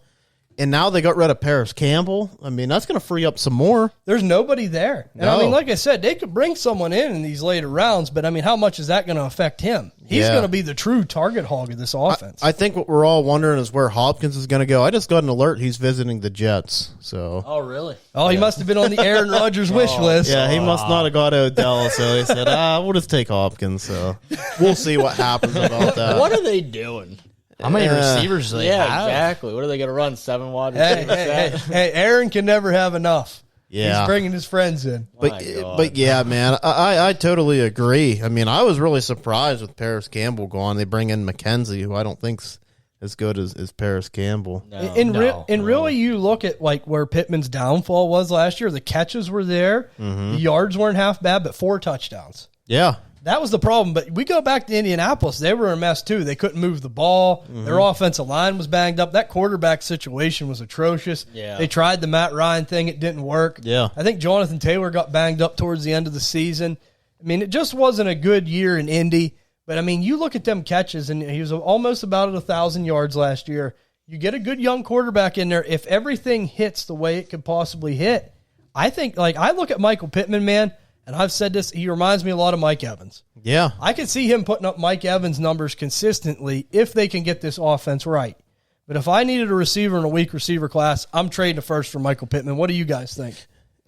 And now they got rid of Paris Campbell. I mean, that's going to free up some more. There's nobody there. And I mean, like I said, they could bring someone in these later rounds, but I mean, how much is that going to affect him? He's going to be the true target hog of this offense. I think what we're all wondering is where Hopkins is going to go. I just got an alert he's visiting the Jets. So. Oh, really? Oh, he must have been on the Aaron Rodgers wish list. Yeah, he must not have got Odell, so he said, we'll just take Hopkins. So we'll see what happens about that. What are they doing? How many receivers do they have? Exactly. What are they going to run? 7 wide receivers? Hey, Aaron can never have enough. Yeah. He's bringing his friends in. But yeah, man, I totally agree. I mean, I was really surprised with Paris Campbell gone. They bring in McKenzie, who I don't think's as good as Paris Campbell. Really, you look at where Pittman's downfall was last year. The catches were there. The yards weren't half bad, but 4 touchdowns. Yeah. That was the problem. But we go back to Indianapolis. They were a mess, too. They couldn't move the ball. Their offensive line was banged up. That quarterback situation was atrocious. Yeah. They tried the Matt Ryan thing. It didn't work. Yeah. I think Jonathan Taylor got banged up towards the end of the season. I mean, it just wasn't a good year in Indy. But, I mean, you look at them catches, and he was almost about at 1,000 yards last year. You get a good young quarterback in there. If everything hits the way it could possibly hit, I think, I look at Michael Pittman, man, and I've said this, he reminds me a lot of Mike Evans. Yeah. I could see him putting up Mike Evans numbers consistently if they can get this offense right. But if I needed a receiver in a weak receiver class, I'm trading a first for Michael Pittman. What do you guys think?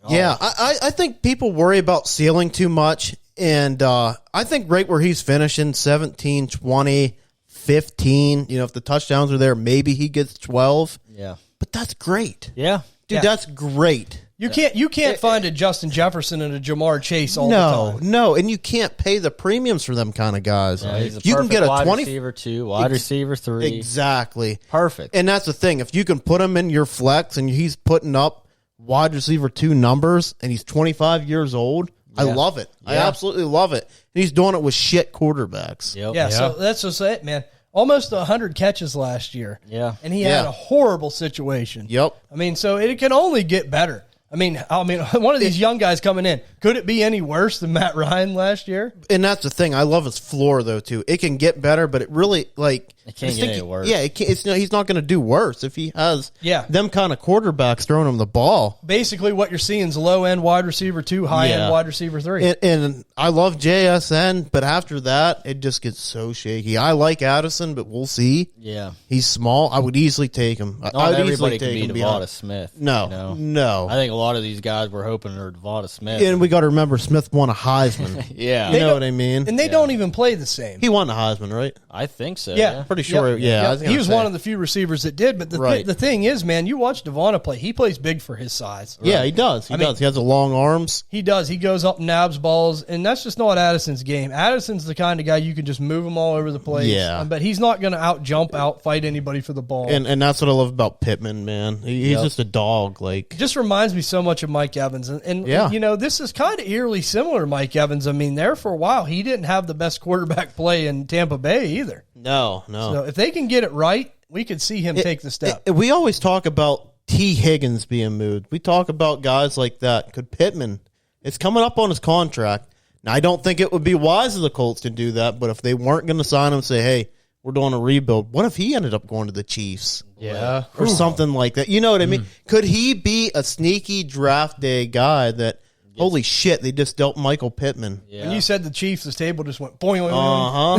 Yeah, I think people worry about ceiling too much. And I think right where he's finishing, 17, 20, 15, if the touchdowns are there, maybe he gets 12. Yeah. But that's great. Yeah. Dude, that's great. You can't find a Justin Jefferson and a Jamar Chase all the time. No, and you can't pay the premiums for them kind of guys. Yeah, he's a you can get a wide 20 receiver 2, wide receiver 3. Exactly. Perfect. And that's the thing. If you can put him in your flex and he's putting up wide receiver 2 numbers and he's 25 years old, I love it. I absolutely love it. And he's doing it with shit quarterbacks. Yep. Yeah, so that's just it, man. Almost 100 catches last year. Yeah. And he had a horrible situation. Yep. I mean, so it can only get better. I mean, one of these young guys coming in, could it be any worse than Matt Ryan last year? And that's the thing. I love his floor, though, too. It can get better, but it really, it can't get any worse. Yeah, he's not going to do worse if he has them kind of quarterbacks throwing him the ball. Basically, what you're seeing is low-end wide receiver 2, high-end wide receiver 3. And I love JSN, but after that, it just gets so shaky. I like Addison, but we'll see. Yeah. He's small. I would easily take him. Not I would everybody easily can take be him Devonta Smith. No. I think a lot of these guys were hoping they're Devonta Smith. And we we got to remember Smith won a Heisman. Yeah. You know what I mean? And they don't even play the same. He won the Heisman, right? I think so. Yeah. Pretty sure. Yeah. He was one of the few receivers that did. But the thing is, man, you watch Devonta play. He plays big for his size. Yeah, he does. He does. He has the long arms. He does. He goes up and nabs balls, and that's just not Addison's game. Addison's the kind of guy you can just move him all over the place. Yeah. But he's not going to out fight anybody for the ball. And that's what I love about Pittman, man. He's just a dog. Like, just reminds me so much of Mike Evans. And you know, this is kind of eerily similar to Mike Evans. I mean, there for a while, he didn't have the best quarterback play in Tampa Bay either. No. So if they can get it right, we could see him take the step. We always talk about T. Higgins being moved. We talk about guys like that. Could Pittman? It's coming up on his contract. Now, I don't think it would be wise of the Colts to do that, but if they weren't going to sign him, say, hey, we're doing a rebuild. What if he ended up going to the Chiefs? Yeah. Or something like that. You know what I mean? Could he be a sneaky draft day guy that, holy shit, they just dealt Michael Pittman? Yeah. When you said the Chiefs, the table just went boing.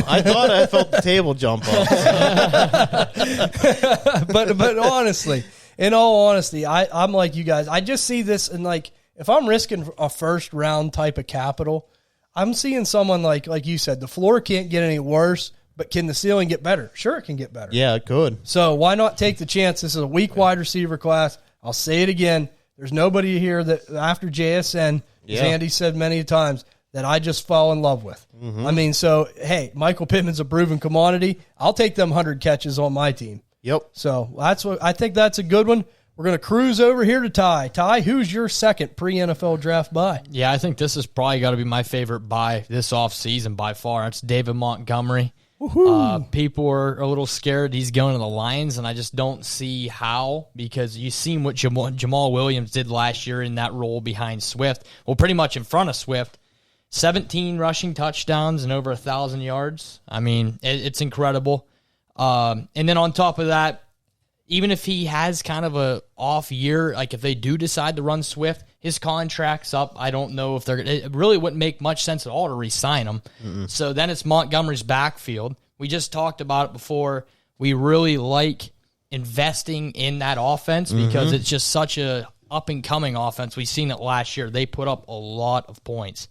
I thought I felt the table jump up. But honestly, in all honesty, I'm like you guys. I just see this, and like if I'm risking a first round type of capital, I'm seeing someone like you said, the floor can't get any worse, but can the ceiling get better? Sure, it can get better. Yeah, it could. So why not take the chance? This is a weak wide receiver class. I'll say it again. There's nobody here that after JSN, as Andy said many times, that I just fall in love with. I mean, so, hey, Michael Pittman's a proven commodity. I'll take them 100 catches on my team. Yep. So I think that's a good one. We're going to cruise over here to Ty. Ty, who's your second pre-NFL draft buy? Yeah, I think this is probably got to be my favorite buy this offseason by far. It's David Montgomery. People are a little scared he's going to the Lions, and I just don't see how, because you've seen what Jamal Williams did last year in that role behind Swift. Well, pretty much in front of Swift. 17 rushing touchdowns and over 1,000 yards. I mean, it's incredible. And then on top of that, even if he has kind of a off year, like if they do decide to run Swift, his contract's up. I don't know if it really wouldn't make much sense at all to re-sign him. So then it's Montgomery's backfield. We just talked about it before. We really like investing in that offense because it's just such a up-and-coming offense. We've seen it last year. They put up a lot of points.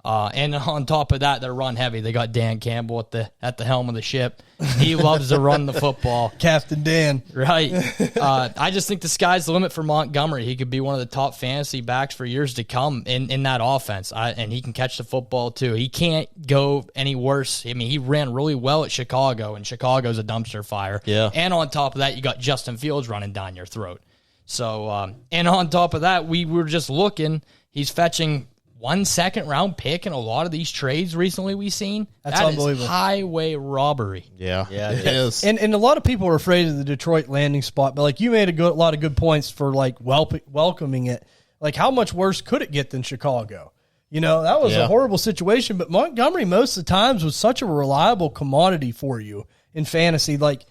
And on top of that, they're run heavy. They got Dan Campbell at the helm of the ship. He loves to run the football. Captain Dan. Right. I just think the sky's the limit for Montgomery. He could be one of the top fantasy backs for years to come in that offense. And he can catch the football, too. He can't go any worse. I mean, he ran really well at Chicago, and Chicago's a dumpster fire. Yeah. And on top of that, you got Justin Fields running down your throat. So, and on top of that, we were just looking. He's fetching 1 second-round pick in a lot of these trades recently we've seen. That's that unbelievable. Is highway robbery. Yeah, it is. And a lot of people are afraid of the Detroit landing spot, but like you made a lot of good points for like welcoming it. Like how much worse could it get than Chicago? You know, that was a horrible situation, but Montgomery most of the times was such a reliable commodity for you in fantasy. Like,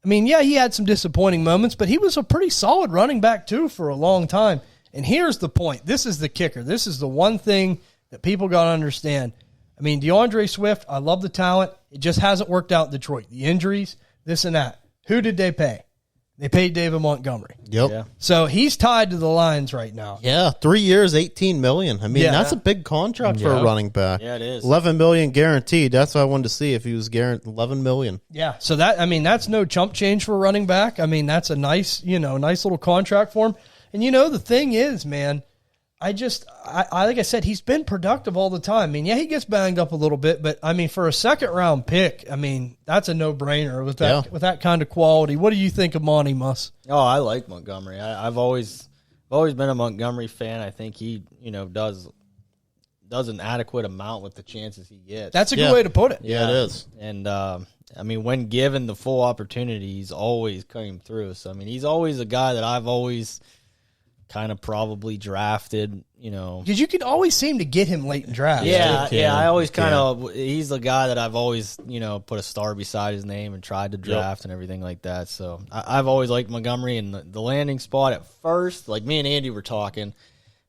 I mean, yeah, he had some disappointing moments, but he was a pretty solid running back too for a long time. And here's the point. This is the kicker. This is the one thing that people got to understand. I mean, DeAndre Swift, I love the talent. It just hasn't worked out in Detroit. The injuries, this and that. Who did they pay? They paid David Montgomery. Yep. Yeah. So he's tied to the Lions right now. Yeah, 3 years, $18 million. I mean, that's a big contract for a running back. Yeah, it is. $11 million guaranteed. That's what I wanted to see if he was guaranteed $11 million. Yeah. So that's no chump change for a running back. I mean, that's a nice little contract for him. And, the thing is, man, I like I said, he's been productive all the time. I mean, yeah, he gets banged up a little bit, but, I mean, for a second-round pick, I mean, that's a no-brainer with that kind of quality. What do you think of Monty Muss? Oh, I like Montgomery. I've always been a Montgomery fan. I think he, does an adequate amount with the chances he gets. That's a good way to put it. Yeah, it is. And, I mean, when given the full opportunity, he's always came through. So, I mean, he's always a guy that I've always kind of probably drafted, Because you can always seem to get him late in drafts. Yeah, I always kind of, he's the guy that I've always, put a star beside his name and tried to draft and everything like that. So I've always liked Montgomery, and the landing spot at first, like me and Andy were talking,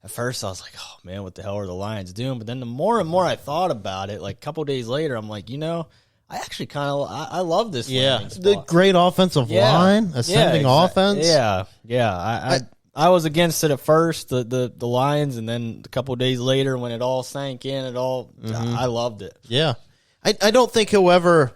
at first I was like, oh man, what the hell are the Lions doing? But then the more and more I thought about it, like a couple days later, I'm like, I actually kind of I love this landing spot. The great offensive line, ascending offense. Yeah. I was against it at first, the Lions, and then a couple of days later when it all sank in, I loved it. Yeah. I don't think he'll ever,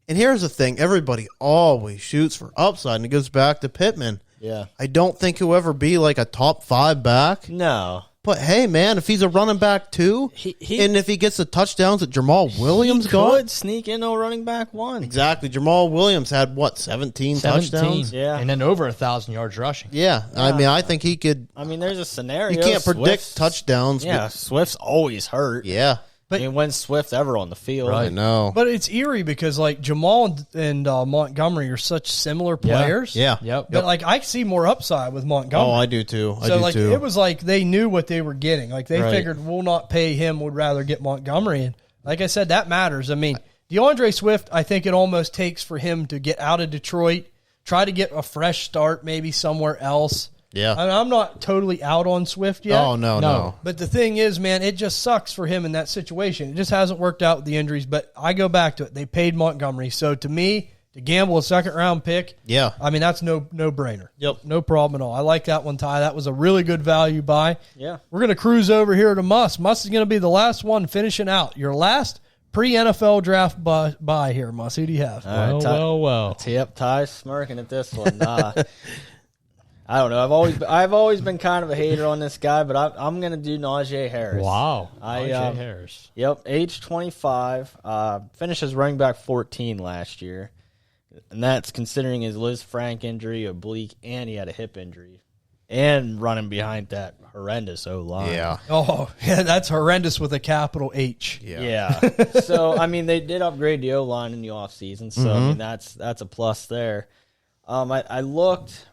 and here's the thing, everybody always shoots for upside, and it goes back to Pittman. Yeah. I don't think he'll ever be like a top 5 back. No. But hey, man, if he's a running back too, and if he gets the touchdowns that Jamal Williams could sneak in a running back one. Exactly. Jamal Williams had, 17 touchdowns? Yeah. And then over 1,000 yards rushing. Yeah. I mean, I think he could. I mean, there's a scenario. You can't predict touchdowns. Yeah, Swift's always hurt. Yeah. But I mean, when's Swift ever on the field? Right. No. But it's eerie because, like, Jamal and Montgomery are such similar players. Yeah. Yep. But, like, I see more upside with Montgomery. Oh, I do too. It was like they knew what they were getting. Like, they figured we'll not pay him, would rather get Montgomery. And like I said, that matters. I mean, DeAndre Swift, I think it almost takes for him to get out of Detroit, try to get a fresh start maybe somewhere else. Yeah. I mean, I'm not totally out on Swift yet. Oh, no. But the thing is, man, it just sucks for him in that situation. It just hasn't worked out with the injuries, but I go back to it. They paid Montgomery. So to me, to gamble a second-round pick, I mean, that's no-brainer. Yep. No problem at all. I like that one, Ty. That was a really good value buy. Yeah. We're going to cruise over here to Muss. Muss is going to be the last one finishing out. Your last pre-NFL draft buy here, Muss. Who do you have? Well. Yep, Ty's smirking at this one. I don't know. I've always been kind of a hater on this guy, but I'm going to do Najee Harris. Wow. Najee Harris. Yep, age 25. Finished as running back 14 last year. And that's considering his Liz Frank injury, oblique, and he had a hip injury. And running behind that horrendous O-line. Yeah. Oh, yeah, that's horrendous with a capital H. Yeah. So, I mean, they did upgrade the O-line in the offseason, so, I mean, that's a plus there. I looked.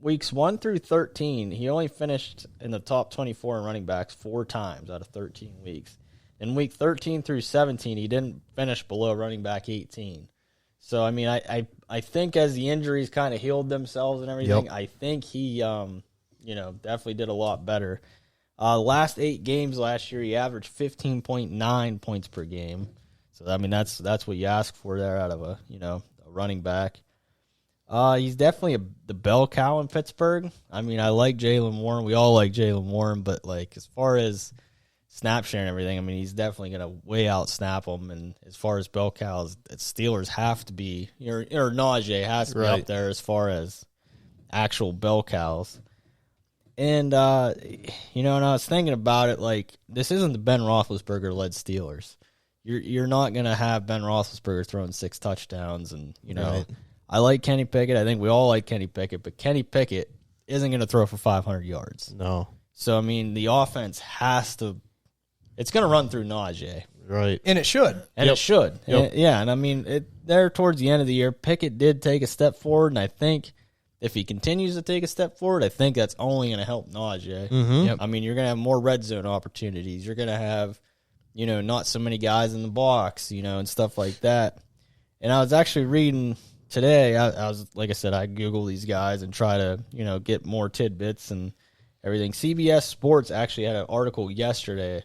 Weeks 1 through 13, he only finished in the top 24 in running backs 4 times out of 13 weeks. In week 13 through 17, he didn't finish below running back 18. So, I mean, I think as the injuries kind of healed themselves and everything, I think he, definitely did a lot better. Last 8 games last year, he averaged 15.9 points per game. So, I mean, that's what you ask for there out of a running back. He's definitely the bell cow in Pittsburgh. I mean, I like Jaylen Warren. We all like Jaylen Warren, but like as far as snap share and everything, I mean, he's definitely going to way out snap him. And as far as bell cows, Steelers have to be, or Najee has to be up there as far as actual bell cows. And, and I was thinking about it, like, this isn't the Ben Roethlisberger-led Steelers. You're not going to have Ben Roethlisberger throwing 6 touchdowns and, I like Kenny Pickett. I think we all like Kenny Pickett, but Kenny Pickett isn't going to throw for 500 yards. No. So, I mean, the offense has to – it's going to run through Najee. Right. And it should. And it should. Yep. And I mean, there towards the end of the year, Pickett did take a step forward, and I think if he continues to take a step forward, I think that's only going to help Najee. Mm-hmm. Yep. I mean, you're going to have more red zone opportunities. You're going to have, not so many guys in the box, and stuff like that. And I was actually reading – today, I was, like I said, I Google these guys and try to, get more tidbits and everything. CBS Sports actually had an article yesterday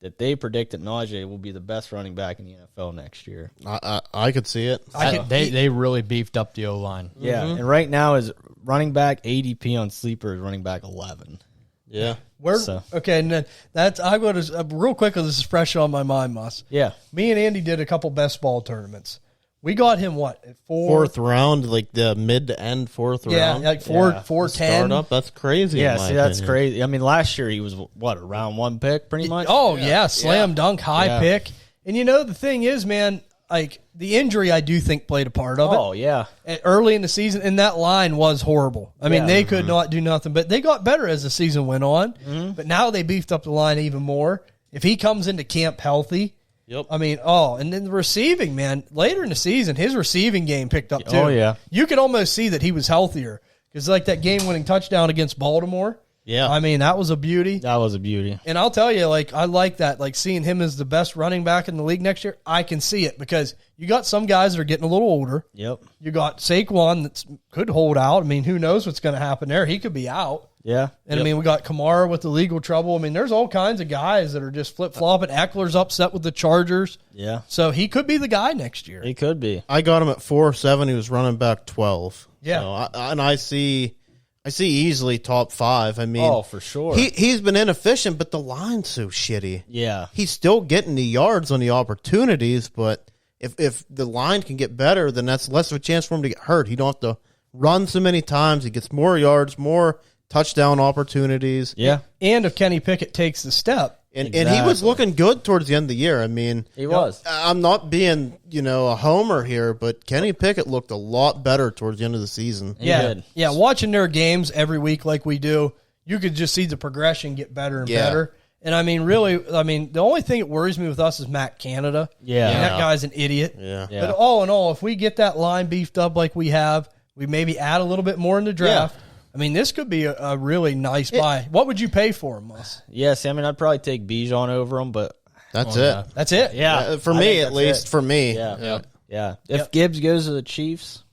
that they predict that Najee will be the best running back in the NFL next year. I could see it. They really beefed up the O-line. Yeah, and right now is running back ADP on Sleeper is running back 11. Yeah. Okay, and then I'm going to real quickly. This is fresh on my mind, Moss. Yeah, me and Andy did a couple best ball tournaments. We got him at fourth round, like the mid to end fourth round. Yeah, like 410. Startup, that's crazy. Yeah, that's crazy. I mean, last year he was a round 1 pick, pretty much. Oh yeah, slam dunk, high pick. And the thing is, man, like the injury, I do think played a part of it. Oh yeah, early in the season, and that line was horrible. I mean, they could not do nothing, but they got better as the season went on. But now they beefed up the line even more. If he comes into camp healthy. Yep. I mean, and then the receiving, man, later in the season, his receiving game picked up too. Oh, yeah. You could almost see that he was healthier because like that game-winning touchdown against Baltimore. Yeah. I mean, that was a beauty. That was a beauty. And I'll tell you, like, I like that. Like, seeing him as the best running back in the league next year, I can see it because you got some guys that are getting a little older. Yep. You got Saquon that could hold out. I mean, who knows what's going to happen there? He could be out. Yeah. And, I mean, we got Kamara with the legal trouble. I mean, there's all kinds of guys that are just flip-flopping. Eckler's upset with the Chargers. Yeah. So he could be the guy next year. He could be. I got him at 4.7. He was running back 12. Yeah. So I see I see easily top 5. I mean, Oh, for sure. He's been inefficient, but the line's so shitty. Yeah. He's still getting the yards on the opportunities, but if the line can get better, then that's less of a chance for him to get hurt. He don't have to run so many times. He gets more yards, more touchdown opportunities. Yeah. And if Kenny Pickett takes the step, And he was looking good towards the end of the year. I mean, He was. I'm not being, a homer here, but Kenny Pickett looked a lot better towards the end of the season. He yeah, did. yeah. Watching their games every week like we do, you could just see the progression get better and better. And I mean, really, the only thing that worries me with us is Matt Canada. Yeah. And that guy's an idiot. Yeah. Yeah. But all in all, if we get that line beefed up like we have, we maybe add a little bit more in the draft. Yeah. I mean, this could be a really nice buy. What would you pay for him, Mus? Yeah, see, I mean, I'd probably take Bijan over him, but That's it. That's it. yeah. For I me, think at that's least. it. For me. Yeah. Yeah. If Yep. Gibbs goes to the Chiefs,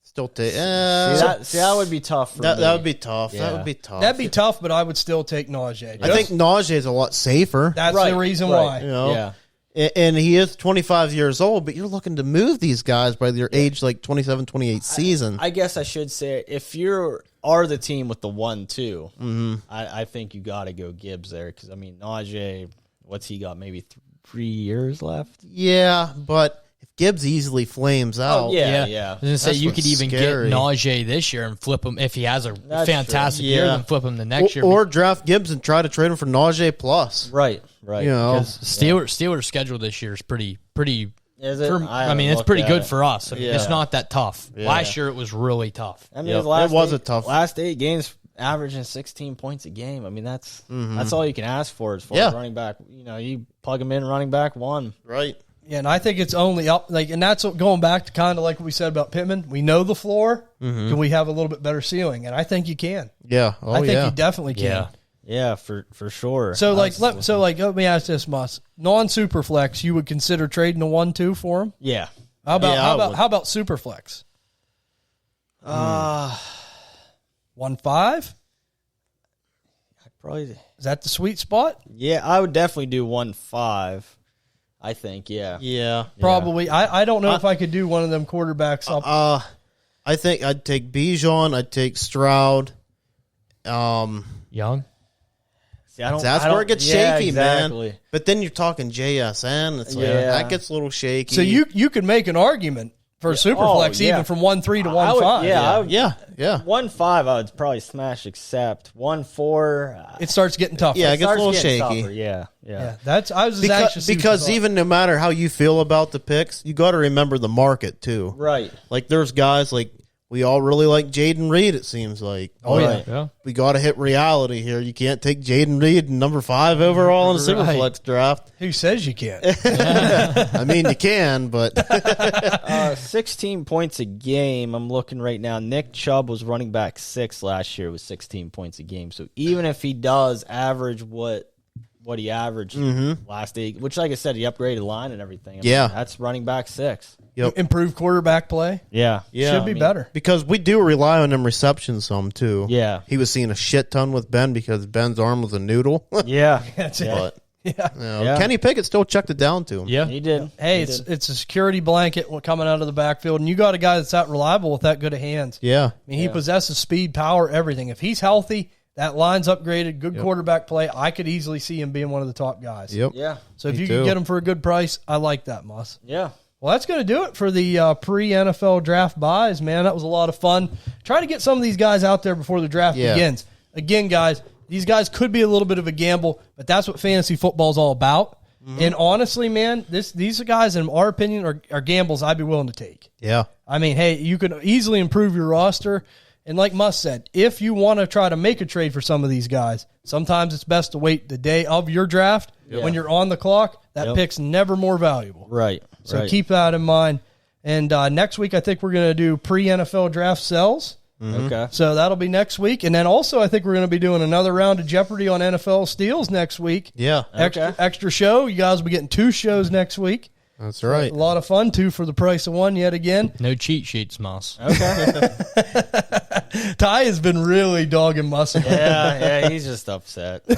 Still take. that would be tough for me. That would be tough. Yeah. That would be tough. That'd be tough, but I would still take Najee. I think Najee is a lot safer. that's Right, the reason right. why. Yeah. And he is 25 years old, but you're looking to move these guys by their age, like 27, 28 season. I guess I should say, if you are the team with the 1-2, I think you got to go Gibbs there because, I mean, Najee, what's he got? Maybe 3 years left? Yeah, but if Gibbs easily flames out, yeah. I was gonna say That's you what's could even scary. get Najee this year and flip him if he has a That's fantastic true. year. Yeah. Then flip him the next year. or draft Gibbs and try to trade him for Najee plus. Right. You know, Because Steelers' schedule this year is pretty. Is it? I mean, it's pretty good for us. I mean, it's Yeah. not that tough. Last year it was really tough. I mean, Yep. his last It was eight, a tough- last 8 games, averaging 16 points a game. I mean, that's all you can ask for as far Yeah. as running back. You plug him in, running back 1. right? Yeah, and I think it's only up, and that's going back to kind of like what we said about Pittman. We know the floor. Can we have a little bit better ceiling? And I think you can. Yeah. I think you definitely can. Yeah. Yeah, for sure. So let me ask this, Mus. Non-super flex, you would consider trading a 1-2 for him? yeah. How about Yeah, I would. how about super flex? 1-5? Probably. Is that the sweet spot? Yeah, I would definitely do 1-5. I think. Yeah. Yeah. Probably. I don't know if I could do one of them quarterbacks up. I think I'd take Bijan. I'd take Stroud. Young. See, I don't. That's I don't- where it gets yeah, shaky, exactly. man. But then you're talking JSN. It's like Yeah. that gets a little shaky. So you could make an argument for super flex even from 1-3 to 1-5. I would. yeah. 1-5, I would probably smash. Except 1-4. It starts getting tougher. Yeah, it gets a little starts getting shaky. tougher. Yeah. Yeah, that's I was as anxious Because even no matter how you feel about the picks, you got to remember the market too. Right. Like there's guys like we all really like Jaden Reed. It seems like. Oh, yeah. But Yeah. we got to hit reality here. You can't take Jaden Reed number 5 overall in a Superflex draft. who says you can't? I mean, you can, but 16 points a game. I'm looking right now. Nick Chubb was running back 6 last year with 16 points a game. So even if he does average what he averaged last 8, which, like I said, he upgraded line and everything. I mean, Yeah. that's running back 6. Yep. Improve quarterback play. Yeah. Should be better. because we do rely on him reception some too. Yeah. He was seeing a shit ton with Ben because Ben's arm was a noodle. Yeah. That's it. But Yeah. Yeah. Kenny Pickett still checked it down to him. Yeah. He did. Hey, He it's a security blanket coming out of the backfield, and you got a guy that's that reliable with that good of hands. Yeah. I mean, he possesses speed, power, everything. If he's healthy, that line's upgraded, good quarterback play. I could easily see him being one of the top guys. Yep. Yeah. So if Me you too. can get him for a good price, I like that, Mus. Yeah. Well, that's going to do it for the pre-NFL draft buys, man. That was a lot of fun. Try to get some of these guys out there before the draft begins. Again, guys, these guys could be a little bit of a gamble, but that's what fantasy football is all about. And honestly, man, these guys, in our opinion, are gambles I'd be willing to take. Yeah. I mean, hey, you can easily improve your roster. And like Mus said, if you want to try to make a trade for some of these guys, sometimes it's best to wait the day of your draft when you're on the clock. That pick's never more valuable. Right. So keep that in mind. And next week, I think we're going to do pre-NFL draft sells. Okay. So that'll be next week. And then also, I think we're going to be doing another round of Jeopardy on NFL steals next week. Yeah. Extra show. You guys will be getting 2 shows next week. That's right. A lot of fun, 2 for the price of 1 yet again. No cheat sheets, Moss. Okay. Ty has been really dogging Muscle. Yeah, he's just upset. You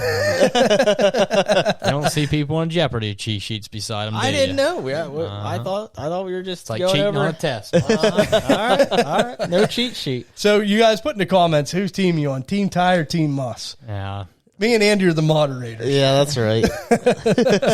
don't see people on Jeopardy cheat sheets beside them. I didn't know. I thought we were just It's like going cheating over on a test. all right. No cheat sheet. So you guys put in the comments, whose team you on? Team Ty or Team Muss? Yeah. Me and Andy are the moderators. Yeah, that's right.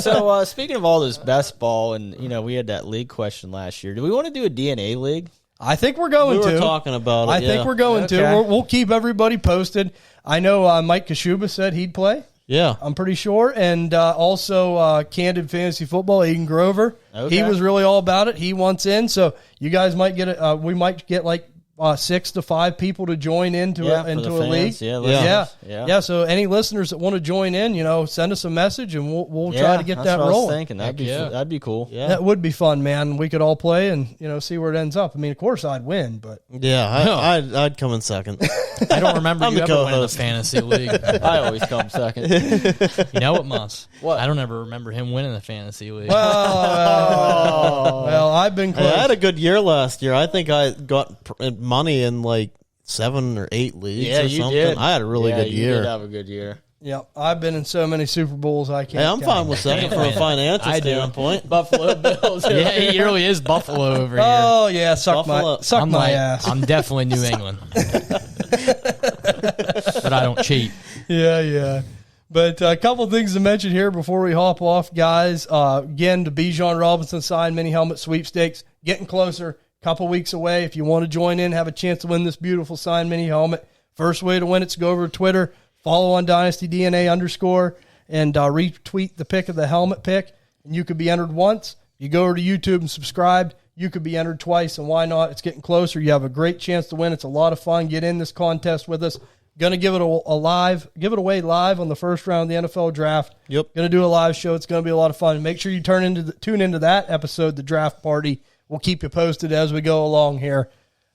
So speaking of all this best ball, and we had that league question last year. Do we want to do a DNA league? I think we're going We to. were talking about it. I think we're going to. Okay. We'll keep everybody posted. I know Mike Kashuba said he'd play. Yeah. I'm pretty sure. And also Candid Fantasy Football, Aiden Grover. Okay. He was really all about it. He wants in. So you guys might get it. We might get like 6 to 5 people to join into for a the league. fans. Yeah, Yeah. So any listeners that want to join in, send us a message and we'll try to get that's that what I was rolling. thinking. That'd be cool. Yeah. That would be fun, man. We could all play and see where it ends up. I mean, of course I'd win, but Yeah, I'd come in second. I don't remember I'm you the ever winning the co-host. fantasy league. I always come second. You know what, Muss? What? I don't ever remember him winning the fantasy league. well, I've been close. I had a good year last year. I think I got money in like 7 or 8 leagues Yeah, or you something. did. I had a really good You year. did have a good year. Yeah, I've been in so many Super Bowls I can't. Hey, I'm count. fine with second from a financial I do. standpoint. Buffalo Bills. Yeah, he really is Buffalo over here. Oh yeah, suck Buffalo. my ass. I'm definitely New England. But I don't cheat. Yeah. But a couple things to mention here before we hop off, guys. Again, the Bijan Robinson signed mini helmet sweepstakes getting closer. Couple weeks away. If you want to join in, have a chance to win this beautiful signed mini helmet. First way to win it's go over to Twitter, follow on Dynasty DNA _ and retweet the pick of the helmet pick, and you could be entered once. You go over to YouTube and subscribe, you could be entered twice, and why not? It's getting closer. You have a great chance to win. It's a lot of fun. Get in this give it away live on the first round of the NFL draft. Yep. Going to do a live show. It's going to be a lot of fun. Make sure you tune into that episode, the draft party. We'll keep you posted as we go along here.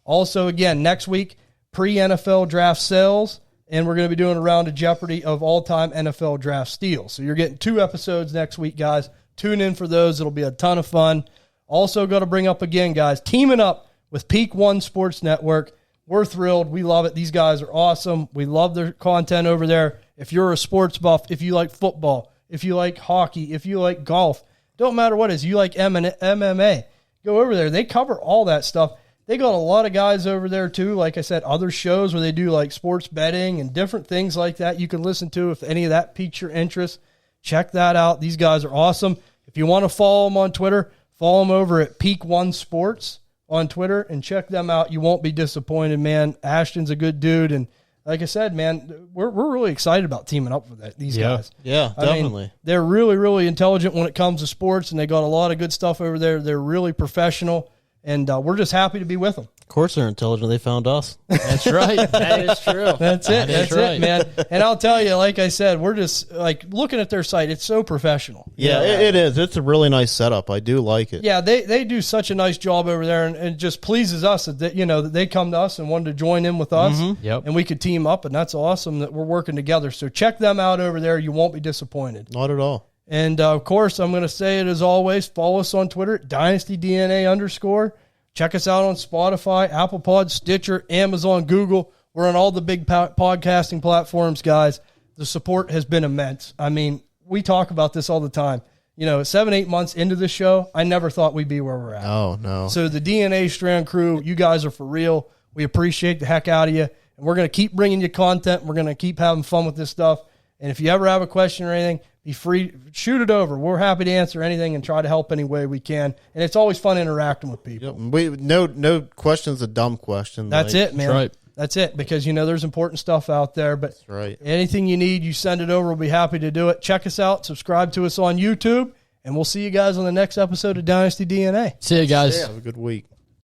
Also, again, next week, pre-NFL draft sales, and we're going to be doing a round of Jeopardy of all-time NFL draft steals. So you're getting 2 episodes next week, guys. Tune in for those. It'll be a ton of fun. Also, got to bring up again, guys, teaming up with Peak One Sports Network. We're thrilled. We love it. These guys are awesome. We love their content over there. If you're a sports buff, if you like football, if you like hockey, if you like golf, don't matter what it is, you like MMA, go over there. They cover all that stuff. They got a lot of guys over there, too. Like I said, other shows where they do like sports betting and different things like that you can listen to if any of that piques your interest. Check that out. These guys are awesome. If you want to follow them on Twitter, follow them over at Peak One Sports on Twitter and check them out. You won't be disappointed, man. Ashton's a good dude. And like I said, man, we're really excited about teaming up with these guys. Yeah, I mean, definitely. they're really, really intelligent when it comes to sports, and they got a lot of good stuff over there. They're really professional, and we're just happy to be with them. Of course they're intelligent. They found us. That's right. That is true. That's it. That's right. it, man. And I'll tell you, like I said, we're just like looking at their site. It's so professional. Yeah, it is. It's a really nice setup. I do like it. Yeah, they do such a nice job over there, and it just pleases us that that they come to us and wanted to join in with us, Yep. and we could team up, and that's awesome that we're working together. So check them out over there. You won't be disappointed. Not at all. And of course, I'm going to say it as always. Follow us on Twitter at DynastyDNA _. Check us out on Spotify, Apple Pod, Stitcher, Amazon, Google. We're on all the big podcasting platforms, guys. The support has been immense. I mean, we talk about this all the time. 7-8 months into this show, I never thought we'd be where we're at. Oh, no. So the DNA Strand Crew, you guys are for real. We appreciate the heck out of you. And we're going to keep bringing you content. We're going to keep having fun with this stuff. And if you ever have a question or anything, be free, shoot it over. We're happy to answer anything and try to help any way we can. And it's always fun interacting with people. Yep. No question's a dumb question. That's it, man. That's right. That's it, because there's important stuff out there. But That's right. anything you need, you send it over. We'll be happy to do it. Check us out. Subscribe to us on YouTube. And we'll see you guys on the next episode of Dynasty DNA. See you guys. Have a good week.